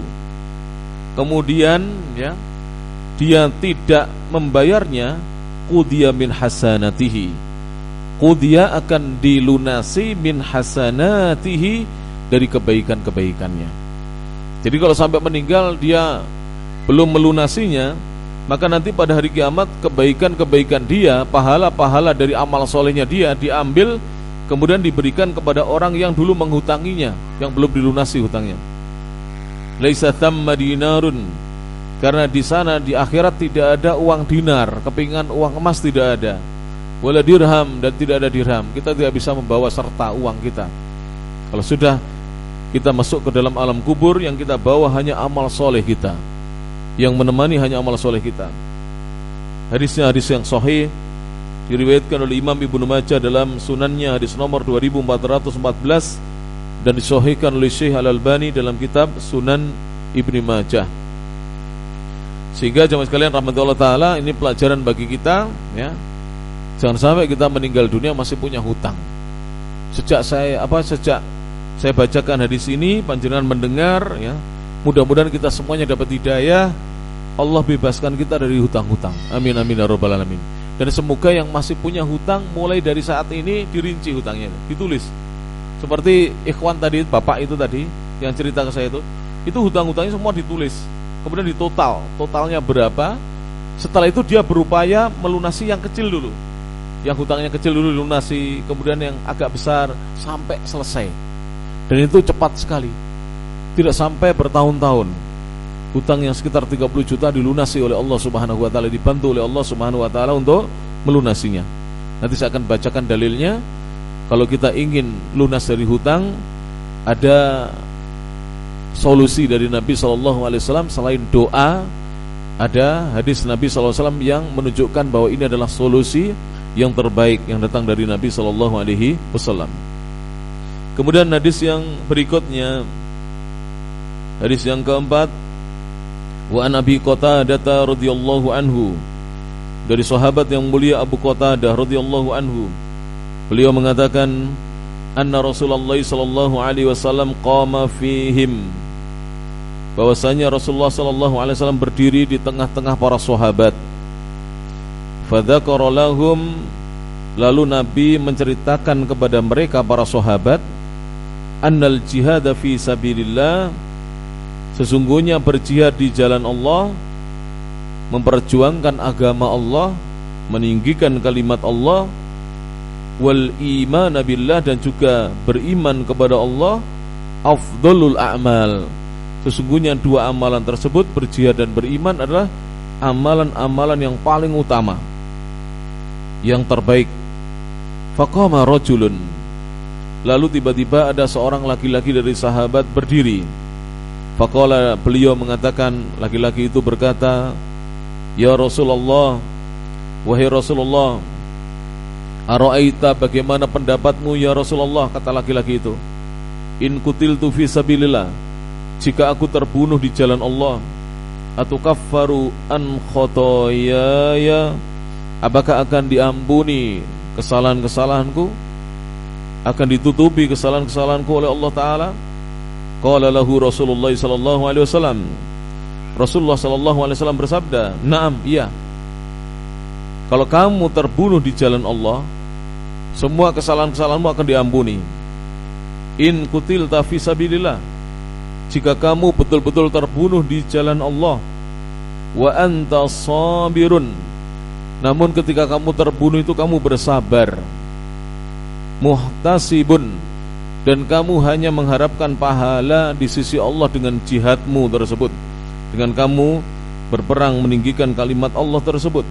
Kemudian ya, dia tidak membayarnya, qudiya min hasanatihi, qudiya akan dilunasi min hasanatihi, dari kebaikan-kebaikannya. Jadi kalau sampai meninggal dia belum melunasinya, maka nanti pada hari kiamat kebaikan-kebaikan dia, pahala-pahala dari amal solehnya dia diambil, kemudian diberikan kepada orang yang dulu menghutanginya, yang belum dilunasi hutangnya. Laisa thamma dinarun, karena di sana di akhirat tidak ada uang dinar, kepingan uang emas tidak ada. Wala dirham, dan tidak ada dirham. Kita tidak bisa membawa serta uang kita. Kalau sudah kita masuk ke dalam alam kubur, yang kita bawa hanya amal soleh kita, yang menemani hanya amal soleh kita. Hadisnya hadis yang sahih, diriwayatkan oleh Imam Ibnu Majah dalam sunannya, hadis nomor 2414, dan disahihkan oleh Syekh Al-Albani dalam kitab Sunan Ibnu Majah. Sehingga jemaah sekalian rahmatullah taala, ini pelajaran bagi kita ya. Jangan sampai kita meninggal dunia masih punya hutang. Sejak saya bacakan hadis ini, panjenengan mendengar ya, mudah-mudahan kita semuanya dapat hidayah, Allah bebaskan kita dari hutang-hutang. Amin amin ya rabbal alamin. Dan semoga yang masih punya hutang mulai dari saat ini dirinci hutangnya, ditulis. Seperti ikhwan tadi, bapak itu tadi yang cerita ke saya itu hutang-hutangnya semua ditulis. Kemudian totalnya berapa. Setelah itu dia berupaya melunasi yang kecil dulu. Yang hutangnya kecil dulu dilunasi, kemudian yang agak besar sampai selesai. Dan itu cepat sekali. Tidak sampai bertahun-tahun. Hutang yang sekitar 30 juta dilunasi oleh Allah Subhanahu wa taala, dibantu oleh Allah Subhanahu wa taala untuk melunasinya. Nanti saya akan bacakan dalilnya. Kalau kita ingin lunas dari hutang, ada solusi dari Nabi SAW selain doa. Ada hadis Nabi SAW yang menunjukkan bahwa ini adalah solusi yang terbaik yang datang dari Nabi SAW. Kemudian hadis yang berikutnya, hadis yang keempat, wa an Abi Qatadah radhiyallahu anhu, dari sahabat yang mulia Abu Qatadah radhiyallahu anhu, beliau mengatakan, anna Rasulullah sallallahu alaihi wasallam qama fihim, bahwasanya Rasulullah sallallahu alaihi wasallam berdiri di tengah-tengah para sahabat. Fadzakara lahum, lalu Nabi menceritakan kepada mereka para sahabat, annal jihad fi sabilillah, sesungguhnya berjihad di jalan Allah, memperjuangkan agama Allah, meninggikan kalimat Allah, wal iman billah, dan juga beriman kepada Allah, afdhalul a'mal, sesungguhnya dua amalan tersebut, berjihad dan beriman, adalah amalan-amalan yang paling utama, yang terbaik. Faqama rajulun, lalu tiba-tiba ada seorang laki-laki dari sahabat berdiri. Faqala, beliau mengatakan, laki-laki itu berkata, ya Rasulullah, wahai Rasulullah, ara'aita, bagaimana pendapatmu ya Rasulullah, kata laki-laki itu, in kutiltu fi sabilillah, jika aku terbunuh di jalan Allah, atukaffaru an khotoyaya, apakah akan diampuni kesalahan-kesalahanku, akan ditutupi kesalahan-kesalahanku oleh Allah Ta'ala? Qala lahu Rasulullah sallallahu alaihi wasallam, Rasulullah sallallahu alaihi wasallam bersabda, "Na'am, iya. Kalau kamu terbunuh di jalan Allah, semua kesalahan-kesalahanmu akan diampuni. In kutilta fi sabilillah, jika kamu betul-betul terbunuh di jalan Allah, wa anta sabirun, namun ketika kamu terbunuh itu kamu bersabar, muhtasibun, dan kamu hanya mengharapkan pahala di sisi Allah dengan jihadmu tersebut, dengan kamu berperang meninggikan kalimat Allah tersebut.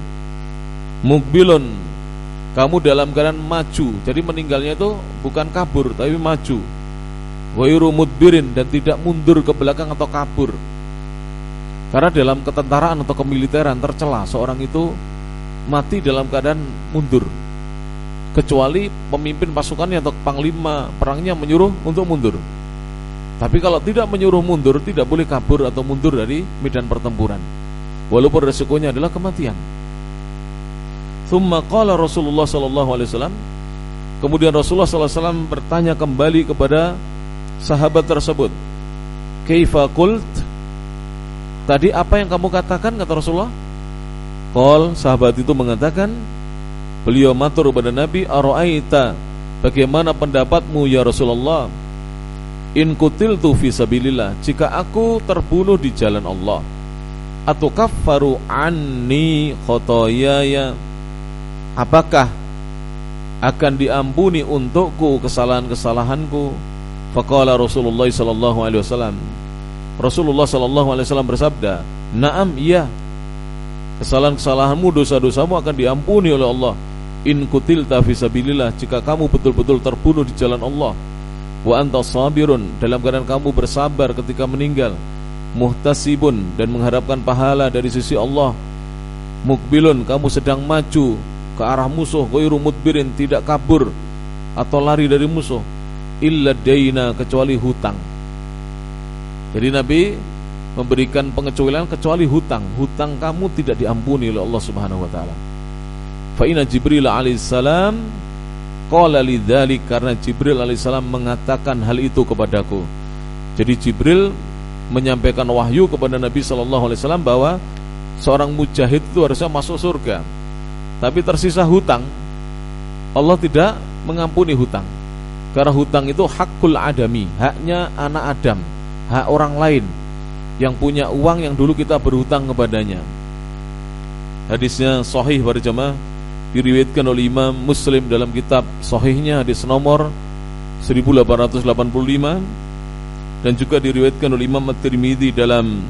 Mukbilun, kamu dalam keadaan maju, jadi meninggalnya itu bukan kabur tapi maju. Wairu mudbirin, dan tidak mundur ke belakang atau kabur. Karena dalam ketentaraan atau kemiliteran tercela seorang itu mati dalam keadaan mundur, kecuali pemimpin pasukannya atau panglima perangnya menyuruh untuk mundur. Tapi kalau tidak menyuruh mundur, tidak boleh kabur atau mundur dari medan pertempuran, walaupun resikonya adalah kematian. Tsumma qala Rasulullah sallallahu alaihi wasallam, kemudian Rasulullah sallallahu alaihi wasallam bertanya kembali kepada sahabat tersebut, kaifa qult, tadi apa yang kamu katakan, kata Rasulullah. Qal, sahabat itu mengatakan, beliau matur kepada Nabi, ara'aita, bagaimana pendapatmu ya Rasulullah, in kutiltu fi sabilillah, jika aku terbunuh di jalan Allah, atukaffaru anni khotoyaya, apakah akan diampuni untukku kesalahan-kesalahanku? Faqala Rasulullah sallallahu alaihi wasallam, Rasulullah sallallahu alaihi wasallam bersabda, na'am, iya, kesalahan-kesalahanmu, dosa-dosamu akan diampuni oleh Allah. In kutilta fi sabilillah, jika kamu betul-betul terbunuh di jalan Allah. Wa anta sabirun, dalam keadaan kamu bersabar ketika meninggal. Muhtasibun, dan mengharapkan pahala dari sisi Allah. Mukbilun, kamu sedang maju ke arah musuh. Ghairu mudbirin, tidak kabur atau lari dari musuh. Illa daina, kecuali hutang. Jadi Nabi memberikan pengecualian kecuali hutang. Hutang kamu tidak diampuni oleh Allah Subhanahu wa taala. Fa inna Jibril alaihissalam qala lidzalik, karena Jibril alaihissalam mengatakan hal itu kepadaku. Jadi Jibril menyampaikan wahyu kepada Nabi sallallahu alaihi wasallam bahwa seorang mujahid itu harusnya masuk surga. Tapi tersisa hutang, Allah tidak mengampuni hutang. Karena hutang itu hakul adami, haknya anak Adam, hak orang lain yang punya uang yang dulu kita berhutang kepadanya. Hadisnya sahih para jemaah, diriwayatkan oleh Imam Muslim dalam kitab sahihnya, hadis nomor 1885, dan juga diriwayatkan oleh Imam At-Tirmidzi dalam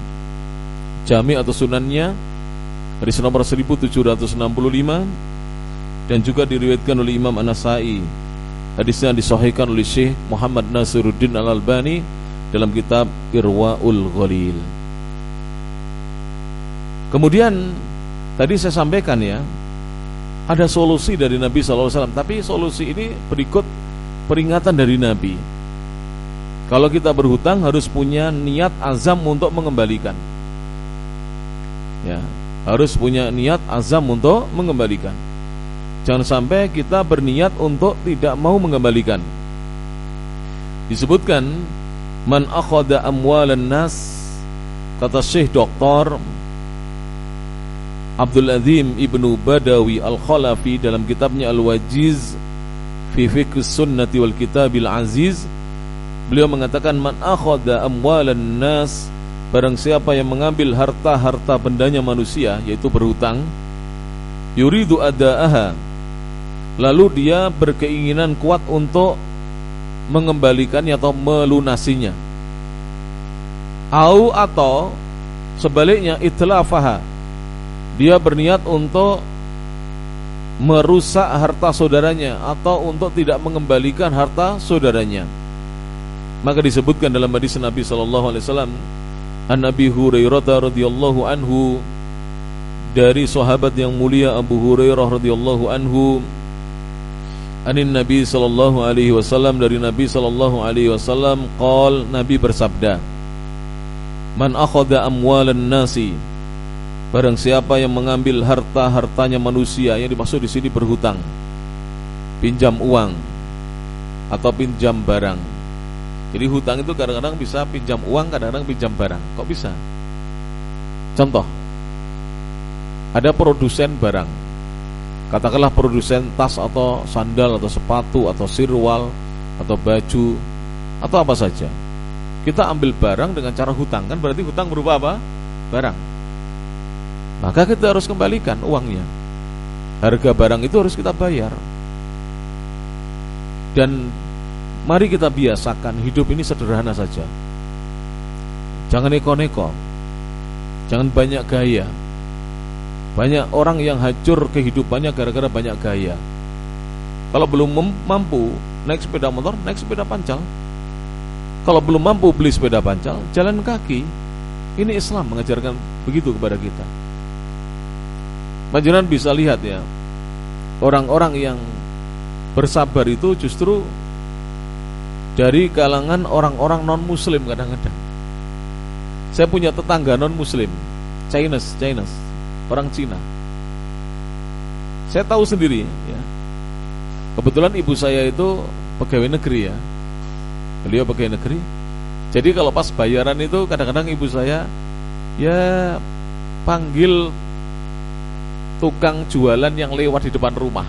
Jami' atau Sunannya, hadis nomor 1765, dan juga diriwayatkan oleh Imam An-Nasa'i. Hadisnya disahihkan oleh Syekh Muhammad Nasiruddin Al-Albani dalam kitab Irwaul Ghalil. Kemudian tadi saya sampaikan ya, ada solusi dari Nabi SAW. Tapi solusi ini berikut peringatan dari Nabi. Kalau kita berhutang harus punya niat azam untuk mengembalikan. Ya, harus punya niat azam untuk mengembalikan. Jangan sampai kita berniat untuk tidak mau mengembalikan. Disebutkan, man akhadha amwalan nas, kata Syekh Dr. Abdul Azim Ibnu Badawi Al-Khalafi dalam kitabnya Al-Wajiz fi Fiqh Sunnati wal Kitabil Aziz, beliau mengatakan, man akhadha amwalan nas, barang siapa yang mengambil harta-harta bendanya manusia, yaitu berhutang, yuridu ada'aha, lalu dia berkeinginan kuat untuk mengembalikannya atau melunasinya, atau sebaliknya itlafaha, dia berniat untuk merusak harta saudaranya atau untuk tidak mengembalikan harta saudaranya, maka disebutkan dalam hadis Nabi sallallahu alaihi wasallam, an Abi Hurairah radhiyallahu anhu, dari sahabat yang mulia Abu Hurairah radhiyallahu anhu, anin Nabi sallallahu alaihi wasallam, dari Nabi sallallahu alaihi wasallam, qol, Nabi bersabda, man akhadha amwalan nasi, barang siapa yang mengambil harta-hartanya manusia, yang dimaksud di sini berhutang, pinjam uang atau pinjam barang. Jadi hutang itu kadang-kadang bisa pinjam uang, kadang-kadang pinjam barang. Kok bisa? Contoh, ada produsen barang, katakanlah produsen tas atau sandal atau sepatu atau sirwal atau baju atau apa saja. Kita ambil barang dengan cara hutang, kan berarti hutang berupa apa? Barang. Maka kita harus kembalikan uangnya. Harga barang itu harus kita bayar. Dan mari kita biasakan hidup ini sederhana saja. Jangan neko-neko, jangan banyak gaya. Banyak orang yang hancur kehidupannya gara-gara banyak gaya. Kalau belum mampu naik sepeda motor, naik sepeda pancal. Kalau belum mampu beli sepeda pancal, jalan kaki. Ini Islam mengajarkan begitu kepada kita. Panjenengan bisa lihat ya, orang-orang yang bersabar itu justru dari kalangan orang-orang non-muslim kadang-kadang. Saya punya tetangga non-muslim, Chinese, orang Cina. Saya tahu sendiri ya. Kebetulan ibu saya itu pegawai negeri ya. Beliau pegawai negeri. Jadi kalau pas bayaran itu kadang-kadang ibu saya ya panggil tukang jualan yang lewat di depan rumah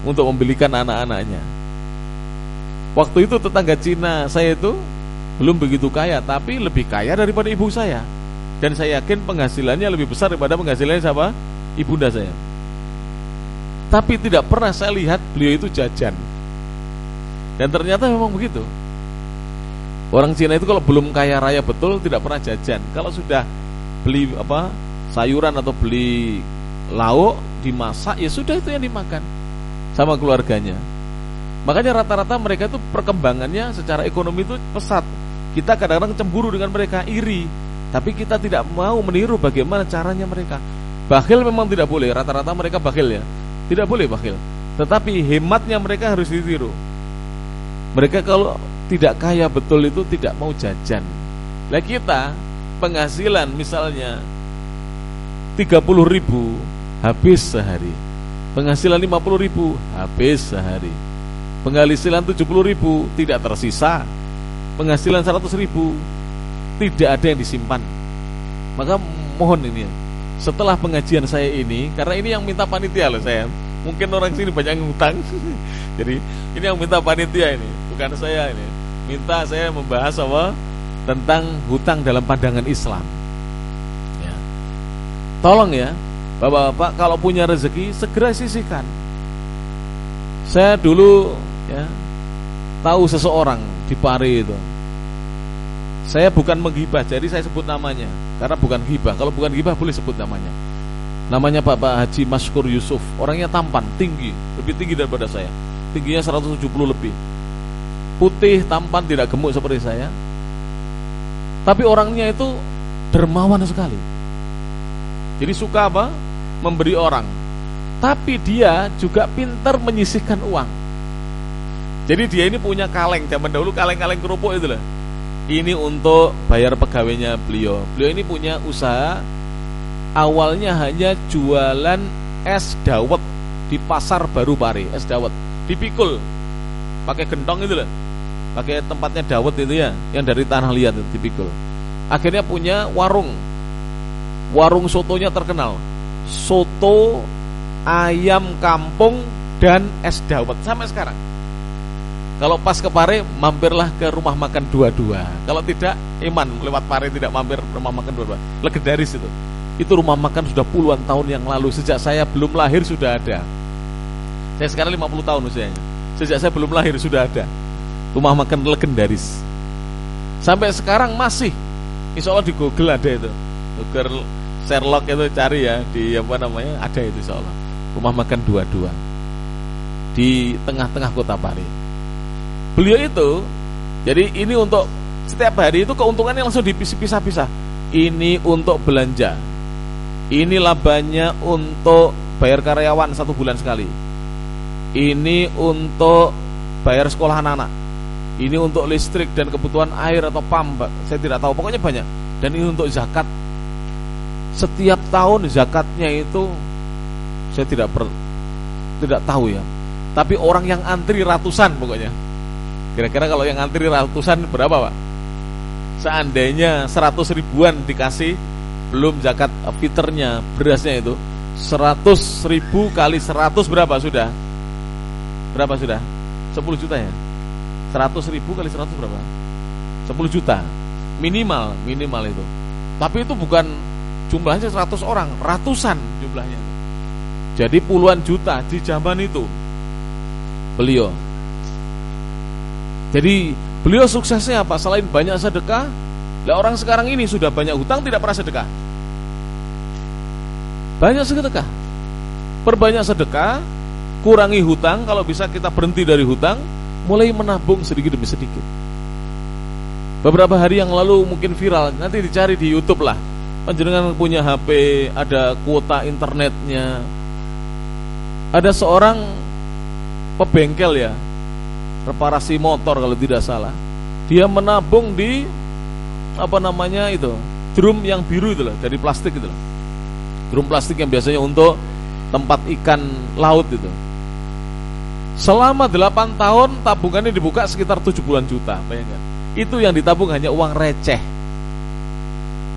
untuk membelikan anak-anaknya. Waktu itu tetangga Cina saya itu belum begitu kaya, tapi lebih kaya daripada ibu saya. Dan saya yakin penghasilannya lebih besar daripada penghasilannya siapa? Ibunda saya. Tapi tidak pernah saya lihat beliau itu jajan. Dan ternyata memang begitu. Orang Cina itu kalau belum kaya raya betul tidak pernah jajan. Kalau sudah beli sayuran atau beli lauk dimasak, ya sudah itu yang dimakan sama keluarganya. Makanya rata-rata mereka itu perkembangannya secara ekonomi itu pesat. Kita kadang-kadang cemburu dengan mereka, iri, tapi kita tidak mau meniru bagaimana caranya mereka. Bakhil memang tidak boleh, rata-rata mereka bakhil ya. Tidak boleh bakhil. Tetapi hematnya mereka harus ditiru. Mereka kalau tidak kaya betul itu tidak mau jajan. Lah kita penghasilan misalnya 30.000 habis sehari. Penghasilan 50.000 habis sehari. Penghasilan 70.000 tidak tersisa. Penghasilan 100.000 tidak ada yang disimpan. Maka mohon ini ya, setelah pengajian saya ini, karena ini yang minta panitia loh saya. Mungkin orang sini banyak yang ngutang. Jadi ini yang minta panitia ini, bukan saya ini. Minta saya membahas tentang hutang dalam pandangan Islam ya. Tolong ya Bapak-bapak, kalau punya rezeki segera sisihkan. Saya dulu ya tahu seseorang di Pare itu. Saya bukan menggibah, jadi saya sebut namanya karena bukan gibah. Kalau bukan gibah boleh sebut namanya. Namanya Bapak Haji Maskur Yusuf. Orangnya tampan, tinggi, lebih tinggi daripada saya. Tingginya 170 lebih. Putih, tampan, tidak gemuk seperti saya. Tapi orangnya itu dermawan sekali. Jadi suka memberi orang. Tapi dia juga pintar menyisihkan uang. Jadi dia ini punya kaleng. Zaman dahulu kaleng-kaleng kerupuk itu lah. Ini untuk bayar pegawainya beliau. Beliau ini punya usaha. Awalnya hanya jualan es dawet di pasar baru Pare. Es dawet dipikul pakai gentong itu lah, pakai tempatnya dawet itu ya, yang dari tanah liat itu dipikul. Akhirnya punya warung. Warung sotonya terkenal, soto ayam kampung dan es dawet sampai sekarang. Kalau pas ke Pare, mampirlah ke rumah makan dua-dua. Kalau tidak, iman lewat Pare tidak mampir rumah makan dua-dua. Legendaris itu. Itu rumah makan sudah puluhan tahun yang lalu. Sejak saya belum lahir sudah ada. Saya sekarang 50 tahun usianya. Sejak saya belum lahir sudah ada. Rumah makan legendaris. Sampai sekarang masih. Insya Allah di Google ada itu. Google Sherlock itu cari ya, di ada itu insya Allah. Rumah makan dua-dua di tengah-tengah kota Pare. Beliau itu, jadi ini untuk setiap hari itu keuntungannya langsung dipisah-pisah. Ini untuk belanja, ini labanya untuk bayar karyawan 1 bulan sekali, ini untuk bayar sekolah anak-anak, ini untuk listrik dan kebutuhan air atau pam, saya tidak tahu, pokoknya banyak. Dan ini untuk zakat. Setiap tahun zakatnya itu saya tidak tahu ya. Tapi orang yang antri ratusan pokoknya. Kira-kira kalau yang antri ratusan berapa Pak? Seandainya 100 ribuan dikasih, belum zakat fitrnya, berasnya itu 100 ribu kali 100 berapa sudah? Berapa sudah? 10 juta ya? 100 ribu kali 100 berapa? 10 juta minimal itu. Tapi itu bukan jumlahnya 100 orang, ratusan jumlahnya. Jadi puluhan juta di zaman itu beliau. Jadi beliau suksesnya apa? Selain banyak sedekah, lah orang sekarang ini sudah banyak hutang tidak pernah sedekah. Banyak sedekah, perbanyak sedekah, kurangi hutang. Kalau bisa kita berhenti dari hutang, mulai menabung sedikit demi sedikit. Beberapa hari yang lalu mungkin viral, nanti dicari di YouTube lah. Panjenengan punya HP, ada kuota internetnya. Ada seorang pebengkel ya, reparasi motor kalau tidak salah. Dia menabung di drum yang biru itu loh, dari plastik itu loh. Drum plastik yang biasanya untuk tempat ikan laut itu. Selama 8 tahun tabungannya dibuka sekitar 70-an juta, bayangkan. Itu yang ditabung hanya uang receh.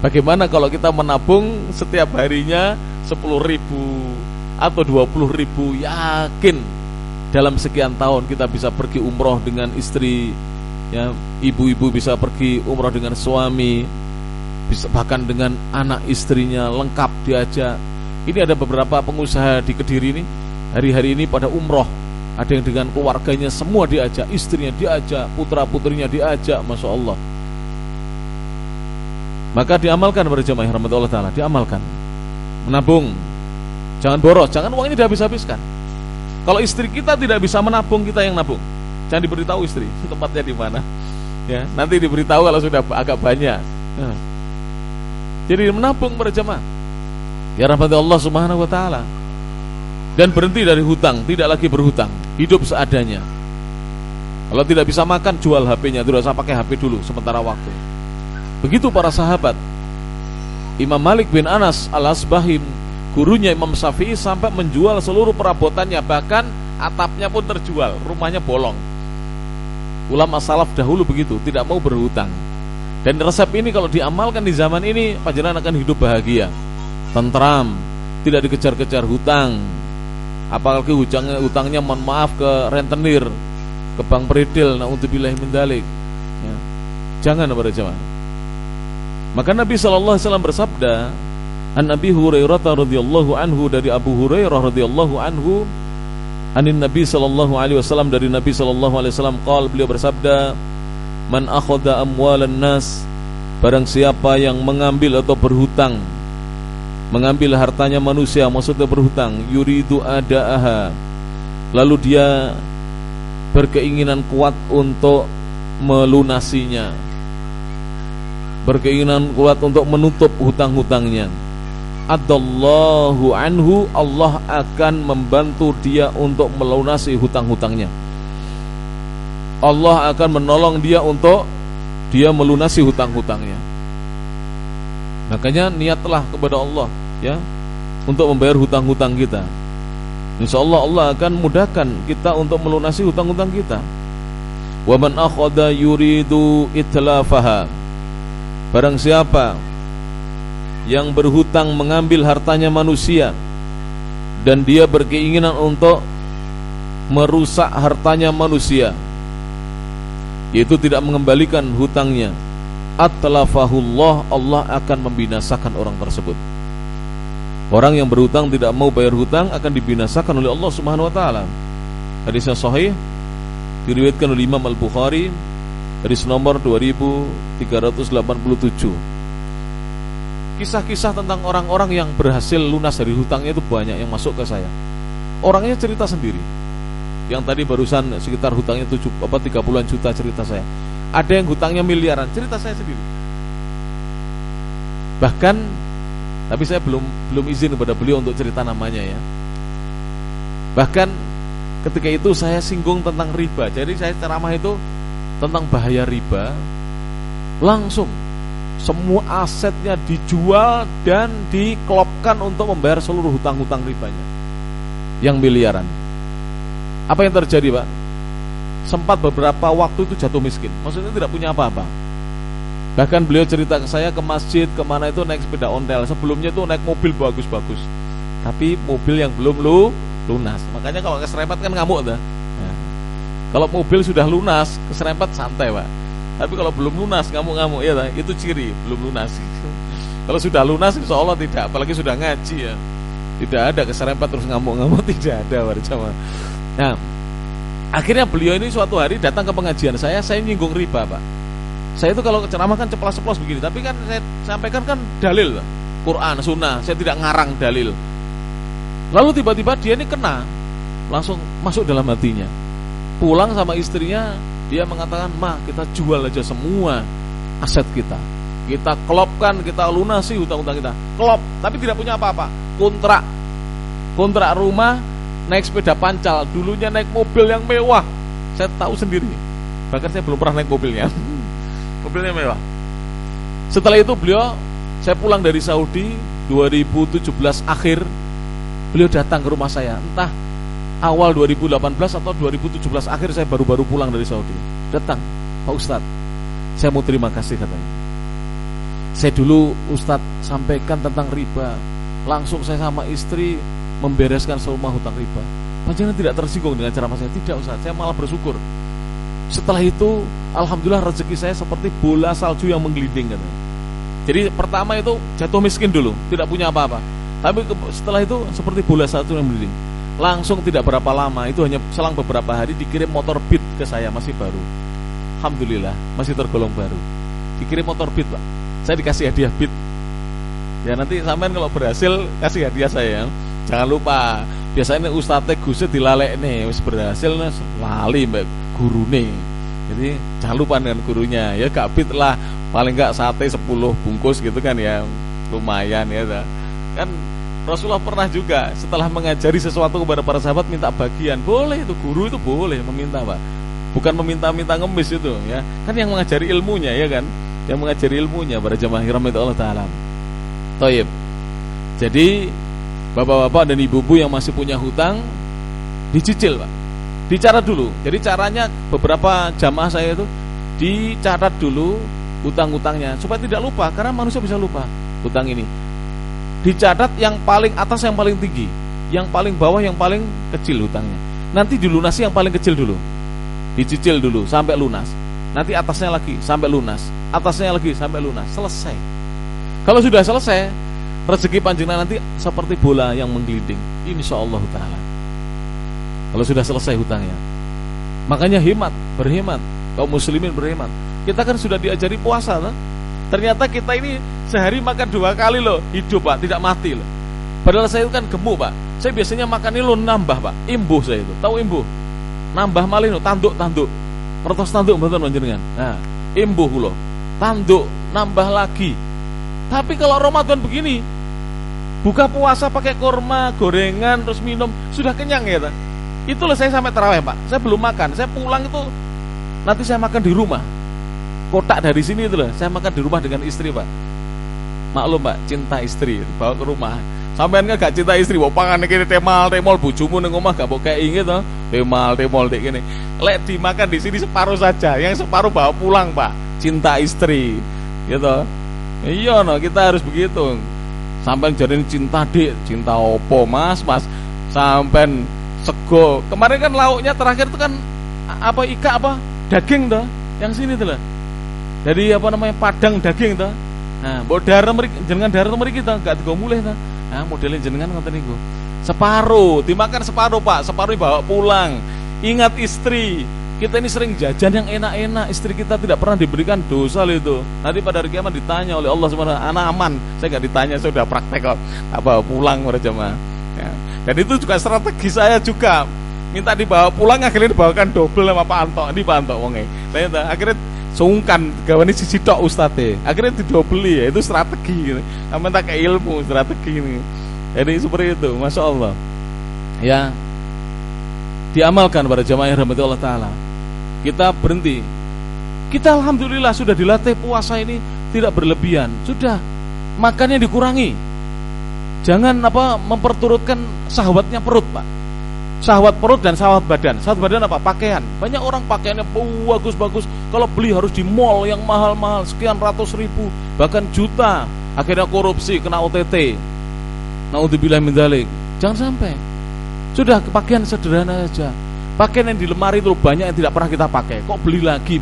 Bagaimana kalau kita menabung setiap harinya 10.000 atau 20.000, yakin dalam sekian tahun kita bisa pergi umroh dengan istri, ya, ibu-ibu bisa pergi umroh dengan suami, bisa bahkan dengan anak istrinya lengkap diajak. Ini ada beberapa pengusaha di Kediri ini hari-hari ini pada umroh. Ada yang dengan keluarganya semua diajak, istrinya diajak, putra-putrinya diajak, Masya Allah. Maka diamalkan berjamaah rahmatullah ta'ala, diamalkan. Menabung, jangan boros, jangan uang ini dihabis-habiskan. Kalau istri kita tidak bisa menabung, kita yang nabung. Jangan diberitahu istri tempatnya di mana. Ya, nanti diberitahu kalau sudah agak banyak. Nah. Jadi menabung berjamaah. Ya rahmat Allah Subhanahu wa taala. Dan berhenti dari hutang, tidak lagi berhutang, hidup seadanya. Kalau tidak bisa makan, jual HP-nya, tidak usah pakai HP dulu sementara waktu. Begitu para sahabat. Imam Malik bin Anas Al-Asbahi, gurunya Imam Syafi'i, sampai menjual seluruh perabotannya, bahkan atapnya pun terjual, rumahnya bolong. Ulama salaf dahulu begitu, tidak mau berhutang. Dan resep ini kalau diamalkan di zaman ini, panjenengan akan hidup bahagia, tentram, tidak dikejar-kejar hutang. Apalagi hutangnya mohon maaf ke rentenir, ke bank peridil, naudzubillahi min dzalik. Ya. Jangan para jemaah. Maka Nabi sallallahu alaihi wasallam bersabda, An Abi Hurairah radhiyallahu anhu, dari Abu Hurairah radhiyallahu anhu, anin Nabi sallallahu alaihi wasallam, dari Nabi sallallahu alaihi wasallam qala, beliau bersabda, man akhadha amwalan nas, barang siapa yang mengambil atau berhutang, mengambil hartanya manusia, maksudnya berhutang, yuridu ada'aha, lalu dia berkeinginan kuat untuk melunasinya, berkeinginan kuat untuk menutup hutang-hutangnya, adallahu anhu, Allah akan membantu dia untuk melunasi hutang-hutangnya. Allah akan menolong dia untuk dia melunasi hutang-hutangnya. Makanya niatlah kepada Allah, ya, untuk membayar hutang-hutang kita. Insyaallah Allah akan mudahkan kita untuk melunasi hutang-hutang kita. Wa man akhadha yuridu itlafaha, barang siapa yang berhutang mengambil hartanya manusia dan dia berkeinginan untuk merusak hartanya manusia, yaitu tidak mengembalikan hutangnya, atlafahullah, Allah akan membinasakan orang tersebut. Orang yang berhutang tidak mau bayar hutang akan dibinasakan oleh Allah Subhanahu wa taala. Hadisnya sahih, diriwayatkan oleh Imam Al-Bukhari, hadis nomor 2387. Kisah-kisah tentang orang-orang yang berhasil lunas dari hutangnya itu banyak yang masuk ke saya. Orangnya cerita sendiri. Yang tadi barusan sekitar hutangnya 30-an juta, cerita saya. Ada yang hutangnya miliaran, cerita saya sendiri. Bahkan, tapi saya belum izin kepada beliau untuk cerita namanya ya. Bahkan ketika itu saya singgung tentang riba. Jadi saya ceramah itu tentang bahaya riba. Langsung semua asetnya dijual dan dikelopkan untuk membayar seluruh hutang-hutang ribanya yang miliaran. Apa yang terjadi, Pak? Sempat beberapa waktu itu jatuh miskin. Maksudnya tidak punya apa-apa. Bahkan beliau cerita ke saya, ke masjid, kemana itu naik sepeda ontel. Sebelumnya itu naik mobil bagus-bagus, tapi mobil yang belum lunas. Makanya kalau keserempet kan ngamuk dah. Nah, kalau mobil sudah lunas, keserempet santai, Pak. Tapi kalau belum lunas, ngamuk-ngamuk ya, itu ciri belum lunas. Kalau sudah lunas, insya Allah tidak. Apalagi sudah ngaji ya, tidak ada keserempet terus ngamuk-ngamuk, tidak ada, Pak. Nah, Akhirnya beliau ini suatu hari datang ke pengajian saya nyinggung riba, Pak. Saya itu kalau ceramah kan ceplos-ceplos begini, tapi kan saya sampaikan kan dalil, Quran, Sunnah, saya tidak ngarang dalil. Lalu tiba-tiba dia ini kena, langsung masuk dalam hatinya. Pulang sama istrinya, dia mengatakan, "Ma, kita jual aja semua aset kita. Kita kelopkan, kita lunasi hutang-hutang kita. Kelop, tapi tidak punya apa-apa. Kontrak rumah, naik sepeda pancal, dulunya naik mobil yang mewah. Saya tahu sendiri. Bahkan saya belum pernah naik mobilnya. Mobilnya mewah. Setelah itu saya pulang dari Saudi 2017 akhir, beliau datang ke rumah saya. Entah awal 2018 atau 2017 akhir, saya baru pulang dari Saudi. Datang, "Pak Ustadz, saya mau terima kasih," katanya. "Saya dulu Ustadz sampaikan tentang riba, langsung saya sama istri membereskan semua hutang riba. Panjenengan tidak tersinggung dengan ceramah saya?" "Tidak Ustadz, saya malah bersyukur. Setelah itu alhamdulillah rezeki saya seperti bola salju yang menggelinding," katanya. Jadi pertama itu jatuh miskin dulu, tidak punya apa-apa. Tapi setelah itu seperti bola salju yang menggelinding. Langsung tidak berapa lama, itu hanya selang beberapa hari dikirim motor Beat ke saya, masih baru. Alhamdulillah, masih tergolong baru. Dikirim motor Beat, Pak. Saya dikasih hadiah Beat. Ya nanti sampean kalau berhasil kasih hadiah saya. Jangan lupa, biasanya Ustadz Gusnya dilalek nih, wis berhasil lali mbak gurune. Jadi jangan lupa dengan gurunya. Ya gak Beat lah, paling gak sate 10 bungkus gitu kan ya, lumayan ya. Kan Rasulullah pernah juga setelah mengajari sesuatu kepada para sahabat minta bagian. Boleh itu, guru itu boleh meminta, Pak. Bukan meminta-minta ngemis itu ya. Kan yang mengajari ilmunya ya kan. Yang mengajari ilmunya para jamaah rahmat Allah taala. Thayyib. Jadi bapak-bapak dan ibu-ibu yang masih punya hutang dicicil, Pak. Dicatat dulu. Jadi caranya beberapa jamaah saya itu dicatat dulu hutang-hutangnya supaya tidak lupa, karena manusia bisa lupa hutang ini. Dicatat yang paling atas yang paling tinggi, yang paling bawah yang paling kecil hutangnya. Nanti dilunasi yang paling kecil dulu. Dicicil dulu sampai lunas. Nanti atasnya lagi sampai lunas. Atasnya lagi sampai lunas. Selesai. Kalau sudah selesai, rezeki panjenengan nanti seperti bola yang menggelinding, insyaallah taala. Kalau sudah selesai hutangnya. Makanya berhemat. Kaum muslimin berhemat. Kita kan sudah diajari puasa, kan? Ternyata kita ini sehari makan 2 kali loh, hidup, Pak, tidak mati loh. Padahal saya itu kan gemuk, Pak. Saya biasanya makan ini loh nambah, Pak. Imbuh saya itu. Tahu imbuh? Nambah malih loh, tanduk. Pertos tanduk mboten panjenengan. Nah, imbuh loh. Tanduk, nambah lagi. Tapi kalau Ramadan begini, buka puasa pakai kurma, gorengan, terus minum, sudah kenyang ya, Pak. Itulah saya sampai tarawih, Pak. Saya belum makan. Saya pulang itu nanti saya makan di rumah. Kotak dari sini itu loh, saya makan di rumah dengan istri, Pak. Maklum, Pak, cinta istri, bawa ke rumah. Sampean gak cinta istri, bawa pangan kene temal bojomu ning omah gak kayak inget toh. Temal dek kene. Lek dimakan di sini separuh saja, yang separuh bawa pulang, Pak. Cinta istri. Gitu. Iya no, kita harus begitu. Sampean jadiin cinta Dik, cinta opo, Mas? Sampean sego. Kemarin kan lauknya terakhir itu kan daging toh. Yang sini tuh lah. Jadi padang daging toh. Nah, mbok jenengan darah mriki to gak digo mulih to. Nah, modelnya jenengan ngoten niku. Separuh, dimakan separuh, Pak. Separuh dibawa pulang. Ingat istri. Kita ini sering jajan yang enak-enak, istri kita tidak pernah diberikan dosa itu. Nanti pada hari kiamat ditanya oleh Allah Subhanahu wa taala, anak aman. Saya enggak ditanya, saya sudah praktek kok. Tak bawa pulang para jemaah. Ya. Dan itu juga strategi saya juga. Minta dibawa pulang, akhirnya dibawakan double sama Pak Anto. Ini Pak Anto wonge. Nah, akhirnya sungkan gawane siji tok ustadz. Akhirnya didobeli ya, itu strategi. Sampeyan tak kayak ilmu strategi ini. Jadi seperti itu, Masya Allah. Ya, diamalkan para jamaah yang rahmati Allah Ta'ala. Kita berhenti. Kita alhamdulillah sudah dilatih puasa ini tidak berlebihan. Sudah, makannya dikurangi. Jangan memperturutkan syahwatnya perut, Pak. Syahwat perut dan syahwat badan. Syahwat badan apa? Pakaian. Banyak orang pakaiannya bagus-bagus. Kalau beli harus di mall yang mahal-mahal, sekian ratus ribu, bahkan juta. Akhirnya korupsi, kena OTT. Naudzubillah min dzalik. Jangan sampai. Sudah, pakaian sederhana saja. Pakaian yang di lemari itu banyak yang tidak pernah kita pakai. Kok beli lagi.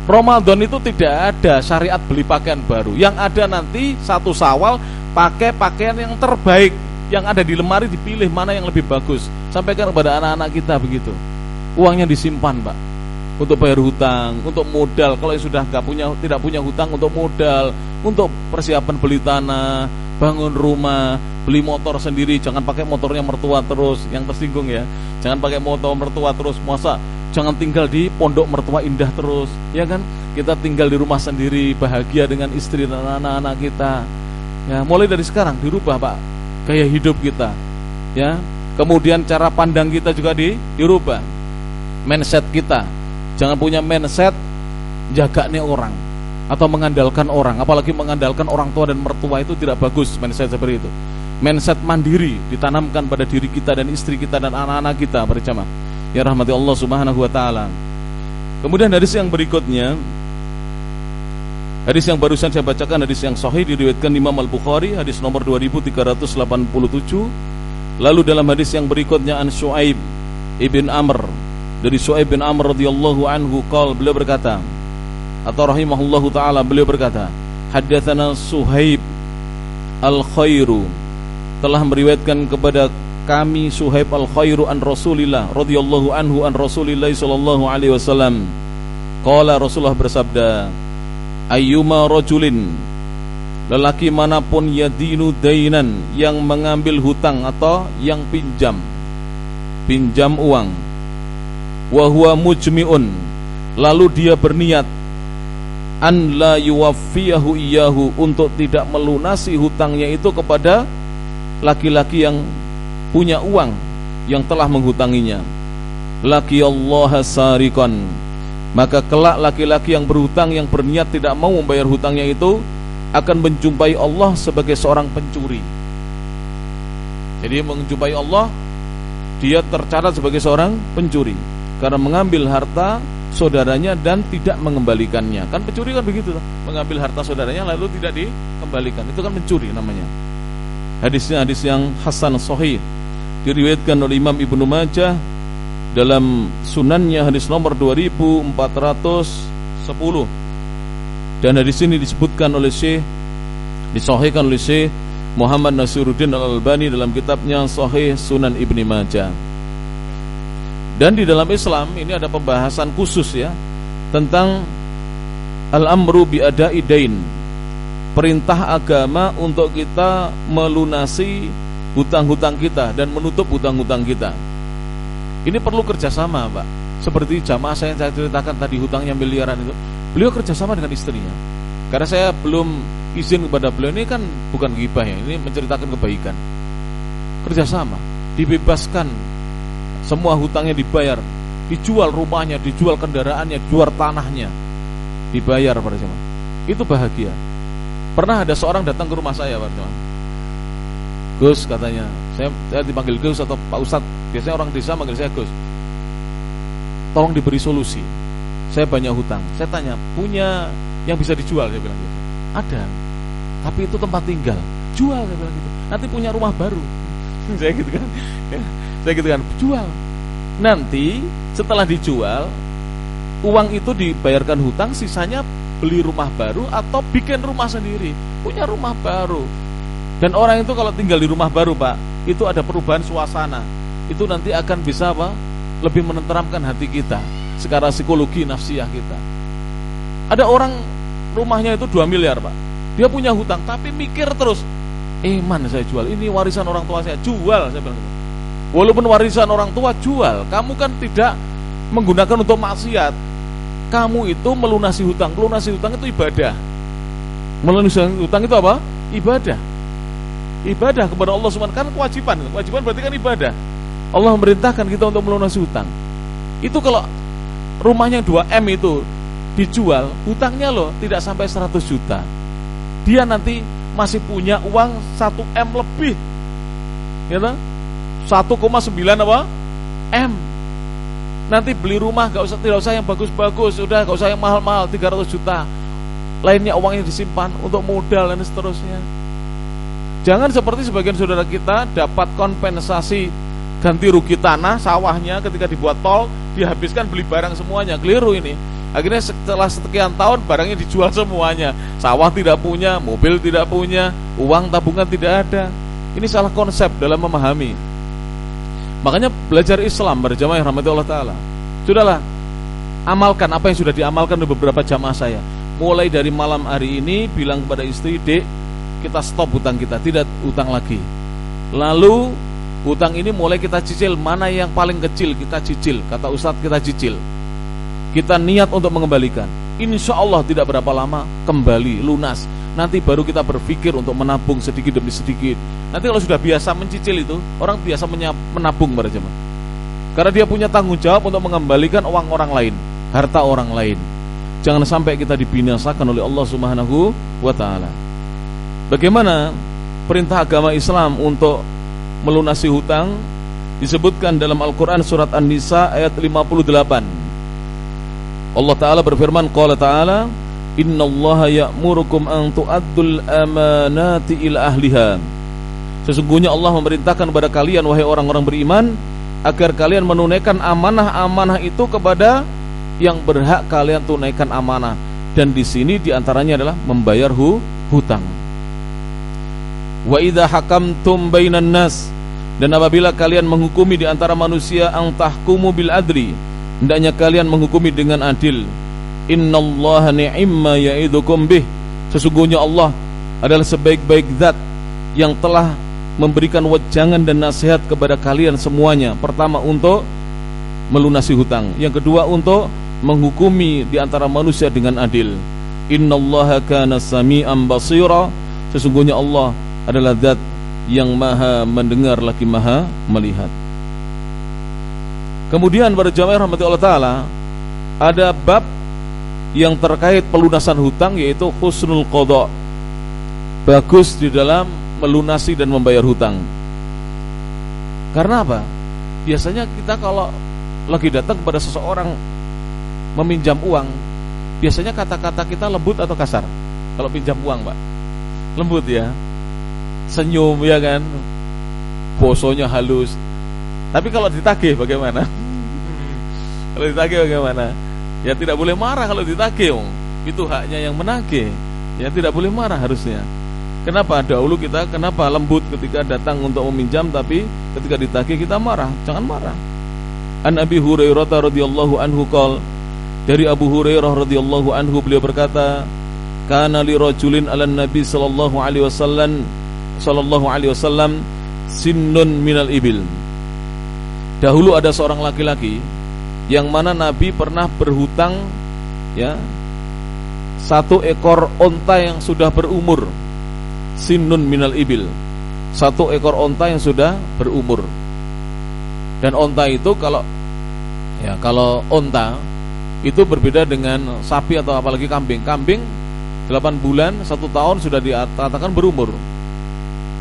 Ramadan itu tidak ada syariat beli pakaian baru. Yang ada nanti 1 Syawal pakai pakaian yang terbaik. Yang ada di lemari dipilih mana yang lebih bagus. Sampaikan kepada anak-anak kita begitu. Uangnya disimpan, Pak, untuk bayar hutang, untuk modal. Kalau sudah tidak punya hutang, untuk modal, untuk persiapan beli tanah, bangun rumah, beli motor sendiri. Jangan pakai motornya mertua terus, yang tersinggung ya. Jangan pakai motor mertua terus. Masa jangan tinggal di pondok mertua indah terus, ya kan? Kita tinggal di rumah sendiri, bahagia dengan istri dan anak-anak kita. Ya, mulai dari sekarang dirubah, Pak, gaya hidup kita. Ya, kemudian cara pandang kita juga dirubah. Mindset kita. Jangan punya mindset jaga nih orang atau mengandalkan orang, apalagi mengandalkan orang tua dan mertua. Itu tidak bagus mindset seperti itu. Mindset mandiri ditanamkan pada diri kita dan istri kita dan anak-anak kita, berjamaah ya rahmati Allah Subhanahu wa taala. Kemudian hadis yang berikutnya, hadis yang barusan saya bacakan, hadis yang sahih diriwayatkan Imam Al-Bukhari, hadis nomor 2387. Lalu dalam hadis yang berikutnya an Syuaib ibn Amr, dari Syuaib bin Amr radhiyallahu anhu qala, beliau berkata, atau rahimahullahu taala, beliau berkata, haddatsana Suhaib al-Khairu, telah meriwayatkan kepada kami Suhaib al-Khairu an Rasulillah radhiyallahu anhu an Rasulillah sallallahu alaihi wasallam. Qala, Rasulullah bersabda, ayyuma rajulin, lelaki manapun yadinu dainan, yang mengambil hutang atau yang pinjam uang, wa huwa mujmi'un, lalu dia berniat an la yuwaffiyahu iyyahu, untuk tidak melunasi hutangnya itu kepada laki-laki yang punya uang yang telah menghutanginya. Laqiyallaha sariqan, maka kelak laki-laki yang berhutang yang berniat tidak mau membayar hutangnya itu akan menjumpai Allah sebagai seorang pencuri. Jadi menjumpai Allah, dia tercatat sebagai seorang pencuri karena mengambil harta saudaranya dan tidak mengembalikannya. Kan pencuri kan begitu, mengambil harta saudaranya lalu tidak dikembalikan, itu kan mencuri namanya. Hadisnya hadis yang hasan sahih, diriwayatkan oleh Imam Ibnu Majah dalam sunannya, hadis nomor 2410. Dan hadis ini disebutkan oleh disahihkan oleh Syekh Muhammad Nasiruddin Al-Albani dalam kitabnya Sahih Sunan Ibnu Majah. Dan di dalam Islam ini ada pembahasan khusus ya tentang al-amru bi ada'i dain, perintah agama untuk kita melunasi hutang-hutang kita dan menutup hutang-hutang kita. Ini perlu kerjasama, Pak. Seperti jamaah saya yang saya ceritakan tadi, hutangnya miliaran itu, beliau kerjasama dengan istrinya. Karena saya belum izin kepada beliau, ini kan bukan ghibah ya, ini menceritakan kebaikan. Kerjasama, dibebaskan, semua hutangnya dibayar, dijual rumahnya, dijual kendaraannya, dijual tanahnya, dibayar pada jamaah. Itu bahagia. Pernah ada seorang datang ke rumah saya, Pak jamaah. Gus, katanya, saya dipanggil Gus atau Pak Ustadz, biasanya orang desa manggil saya Gus. Tolong diberi solusi. Saya banyak hutang. Saya tanya, punya yang bisa dijual? Saya bilang gitu. Ada, tapi itu tempat tinggal. Jual, saya bilang gitu. Nanti punya rumah baru. Saya gitu kan. Saya gitu kan, jual. Nanti setelah dijual, uang itu dibayarkan hutang, sisanya beli rumah baru atau bikin rumah sendiri. Punya rumah baru. Dan orang itu kalau tinggal di rumah baru, Pak, itu ada perubahan suasana. Itu nanti akan bisa apa? Lebih menenteramkan hati kita secara psikologi nafsiyah kita. Ada orang rumahnya itu 2 miliar, Pak. Dia punya hutang tapi mikir terus, man saya jual, ini warisan orang tua saya, jual, saya bilang gitu. Walaupun warisan orang tua, jual. Kamu kan tidak menggunakan untuk maksiat. Kamu itu melunasi hutang. Melunasi hutang itu ibadah. Melunasi hutang itu apa? Ibadah. Ibadah kepada Allah Subhanahu wa taala, kan kewajiban. Kewajiban berarti kan ibadah. Allah memerintahkan kita untuk melunasi hutang. Itu kalau rumahnya 2M itu dijual, hutangnya loh tidak sampai 100 juta. Dia nanti masih punya uang 1M lebih. Ya toh? 1,9 apa? M. Nanti beli rumah tidak usah yang bagus-bagus, udah enggak usah yang mahal-mahal, 300 juta. Lainnya uangnya disimpan untuk modal dan seterusnya. Jangan seperti sebagian saudara kita dapat kompensasi ganti rugi tanah sawahnya ketika dibuat tol, dihabiskan beli barang semuanya. Keliru ini. Akhirnya setelah sekian tahun barangnya dijual semuanya. Sawah tidak punya, mobil tidak punya, uang tabungan tidak ada. Ini salah konsep dalam memahami. Makanya belajar Islam berjamaah yang rahmati Allah Ta'ala. Sudahlah, amalkan apa yang sudah diamalkan oleh beberapa jamaah saya. Mulai dari malam hari ini bilang kepada istri, "Dek, kita stop hutang kita, tidak hutang lagi. Lalu hutang ini mulai kita cicil, mana yang paling kecil kita cicil." Kata Ustadz, kita cicil. Kita niat untuk mengembalikan. Insya Allah tidak berapa lama kembali lunas. Nanti baru kita berpikir untuk menabung sedikit demi sedikit. Nanti kalau sudah biasa mencicil itu, orang biasa menabung pada jemaah. Karena dia punya tanggung jawab untuk mengembalikan uang orang lain, harta orang lain. Jangan sampai kita dibinasakan oleh Allah Subhanahu wa Ta'ala. Bagaimana perintah agama Islam untuk melunasi hutang? Disebutkan dalam Al-Quran surat An-Nisa ayat 58. Allah Ta'ala berfirman, Qala Ta'ala, Innallaha ya'murukum an tu'addul amanati ila ahliha. Sesungguhnya Allah memerintahkan kepada kalian, wahai orang-orang beriman, agar kalian menunaikan amanah-amanah itu kepada yang berhak kalian tunaikan amanah. Dan di sini diantaranya adalah membayar hutang. Wa idza hakamtum bainan nas, dan apabila kalian menghukumi di antara manusia, ang tahkumu bil adli, hendaknya kalian menghukumi dengan adil. Innallaha ni'imma ya'idukum bih. Sesungguhnya Allah adalah sebaik-baik zat yang telah memberikan wejangan dan nasihat kepada kalian semuanya. Pertama, untuk melunasi hutang. Yang kedua, untuk menghukumi di antara manusia dengan adil. Innallaha kana sami'an basira. Sesungguhnya Allah adalah zat yang maha mendengar lagi maha melihat. Kemudian pada jamaah rahmati Allah Ta'ala, ada bab yang terkait pelunasan hutang, yaitu husnul qadha. Bagus di dalam melunasi dan membayar hutang. Karena apa? Biasanya kita kalau lagi datang kepada seseorang meminjam uang, biasanya kata-kata kita lembut atau kasar? Kalau pinjam uang, Pak, lembut ya, senyum ya kan, bosonya halus. Tapi kalau ditagih bagaimana? Kalau ditagih bagaimana? Ya tidak boleh marah kalau ditagih. Itu haknya yang menagih. Ya tidak boleh marah harusnya. Kenapa dahulu kita lembut ketika datang untuk meminjam, tapi ketika ditagih kita marah? Jangan marah. An Abi Hurairah radhiyallahu anhu qol, dari Abu Hurairah radhiyallahu anhu beliau berkata, kana li rajulin 'alan nabi sallallahu alaihi wasallam sinnun minal ibil. Dahulu ada seorang laki-laki yang mana Nabi pernah berhutang, ya, 1 ekor onta yang sudah berumur. Sinnun minal ibil, 1 ekor onta yang sudah berumur. Dan onta itu kalau onta itu berbeda dengan sapi atau apalagi kambing. Kambing 8 bulan, 1 tahun sudah dikatakan berumur.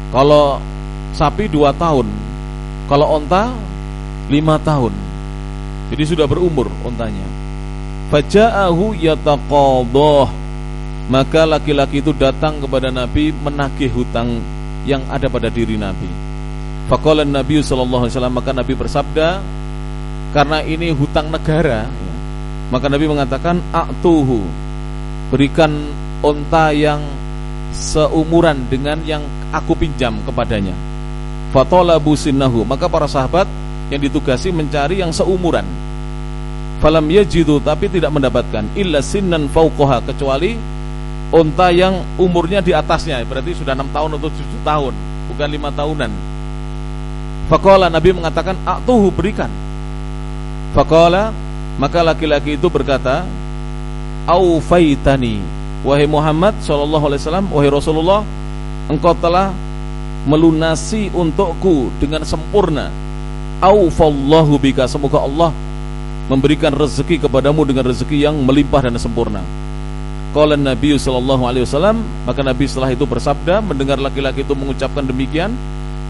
Kalau sapi 2 tahun, kalau onta 5 tahun. Jadi sudah berumur ontanya. Faja'ahu yataqadah, maka laki-laki itu datang kepada Nabi menagih hutang yang ada pada diri Nabi. Faqala Nabi sallallahu alaihi wasallam, maka Nabi bersabda, karena ini hutang negara, maka Nabi mengatakan, a'tuhu, berikan onta yang seumuran dengan yang aku pinjam kepadanya. Fatalabu sinnahu, maka para sahabat yang ditugasi mencari yang seumuran. Falam yajidu, tapi tidak mendapatkan, illa sinnan fauqaha, kecuali onta yang umurnya di atasnya, berarti sudah 6 tahun atau 7 tahun, bukan 5 tahunan. Faqala, Nabi mengatakan, a'tuhu, berikan. Faqala, maka laki-laki itu berkata, aufaitani, wahai Muhammad sallallahu alaihi wasallam, wahai Rasulullah, engkau telah melunasi untukku dengan sempurna. Aufallahu bika, semoga Allah memberikan rezeki kepadamu dengan rezeki yang melimpah dan sempurna. Qala Nabi sallallahu alaihi wasallam, maka Nabi setelah itu bersabda, mendengar laki-laki itu mengucapkan demikian,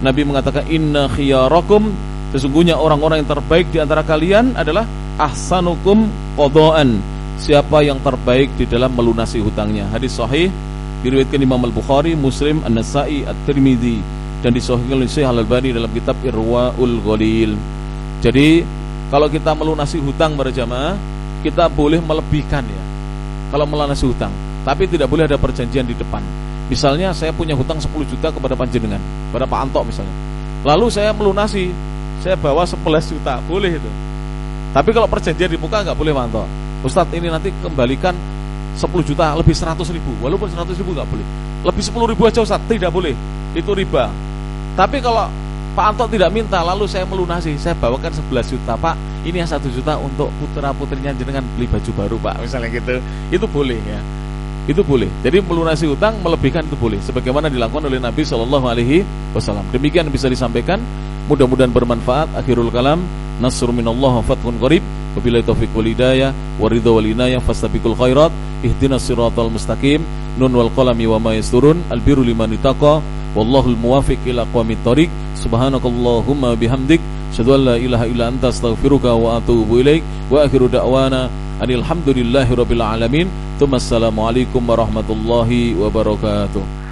Nabi mengatakan, inna khiyarakum, sesungguhnya orang-orang yang terbaik di antara kalian adalah ahsanukum qadaan, siapa yang terbaik di dalam melunasi hutangnya. Hadis sahih diriwayatkan Imam Al-Bukhari, Muslim, An-Nasa'i, At-Tirmidzi, dan disahihkan oleh Syekh Al-Albani dalam kitab Irwaul Ghalil. Jadi kalau kita melunasi hutang berjamaah, kita boleh melebihkan ya kalau melunasi hutang, tapi tidak boleh ada perjanjian di depan. Misalnya saya punya hutang 10 juta kepada panjenengan, kepada Pak Anto misalnya. Lalu saya melunasi, saya bawa 11 juta, boleh itu. Tapi kalau perjanjian di muka nggak boleh, Pak Anto. Ustadz, ini nanti kembalikan 10 juta lebih 100 ribu. Walaupun 100 ribu nggak boleh. Lebih 10 ribu aja Ustadz, tidak boleh. Itu riba. Tapi kalau Pak Anto tidak minta, lalu saya melunasi, saya bawakan 11 juta, Pak, ini yang 1 juta untuk putra putrinya jenengan beli baju baru, Pak, misalnya gitu. Itu boleh ya. Itu boleh. Jadi melunasi hutang melebihkan itu boleh, sebagaimana dilakukan oleh Nabi SAW. Demikian bisa disampaikan. Mudah-mudahan bermanfaat. Akhirul kalam, nasrun minallah wa fathun qarib. Wabillahi taufiq wal hidayah wa ridha wal inayah fastabiqul khairat. Ihdinas siratal mustaqim. Nun wal qalami wa ma yasturun. Albiru liman ittaqa. Wallahul muwafiq ila aqwamit thoriq. Subhanakallahumma bihamdik, asyhadu an la ilaha illa anta, astaghfiruka wa atubu ilaik. Wa akhiru da'wana alhamdulillahi rabbil alamin. Assalamualaikum warahmatullahi wabarakatuh.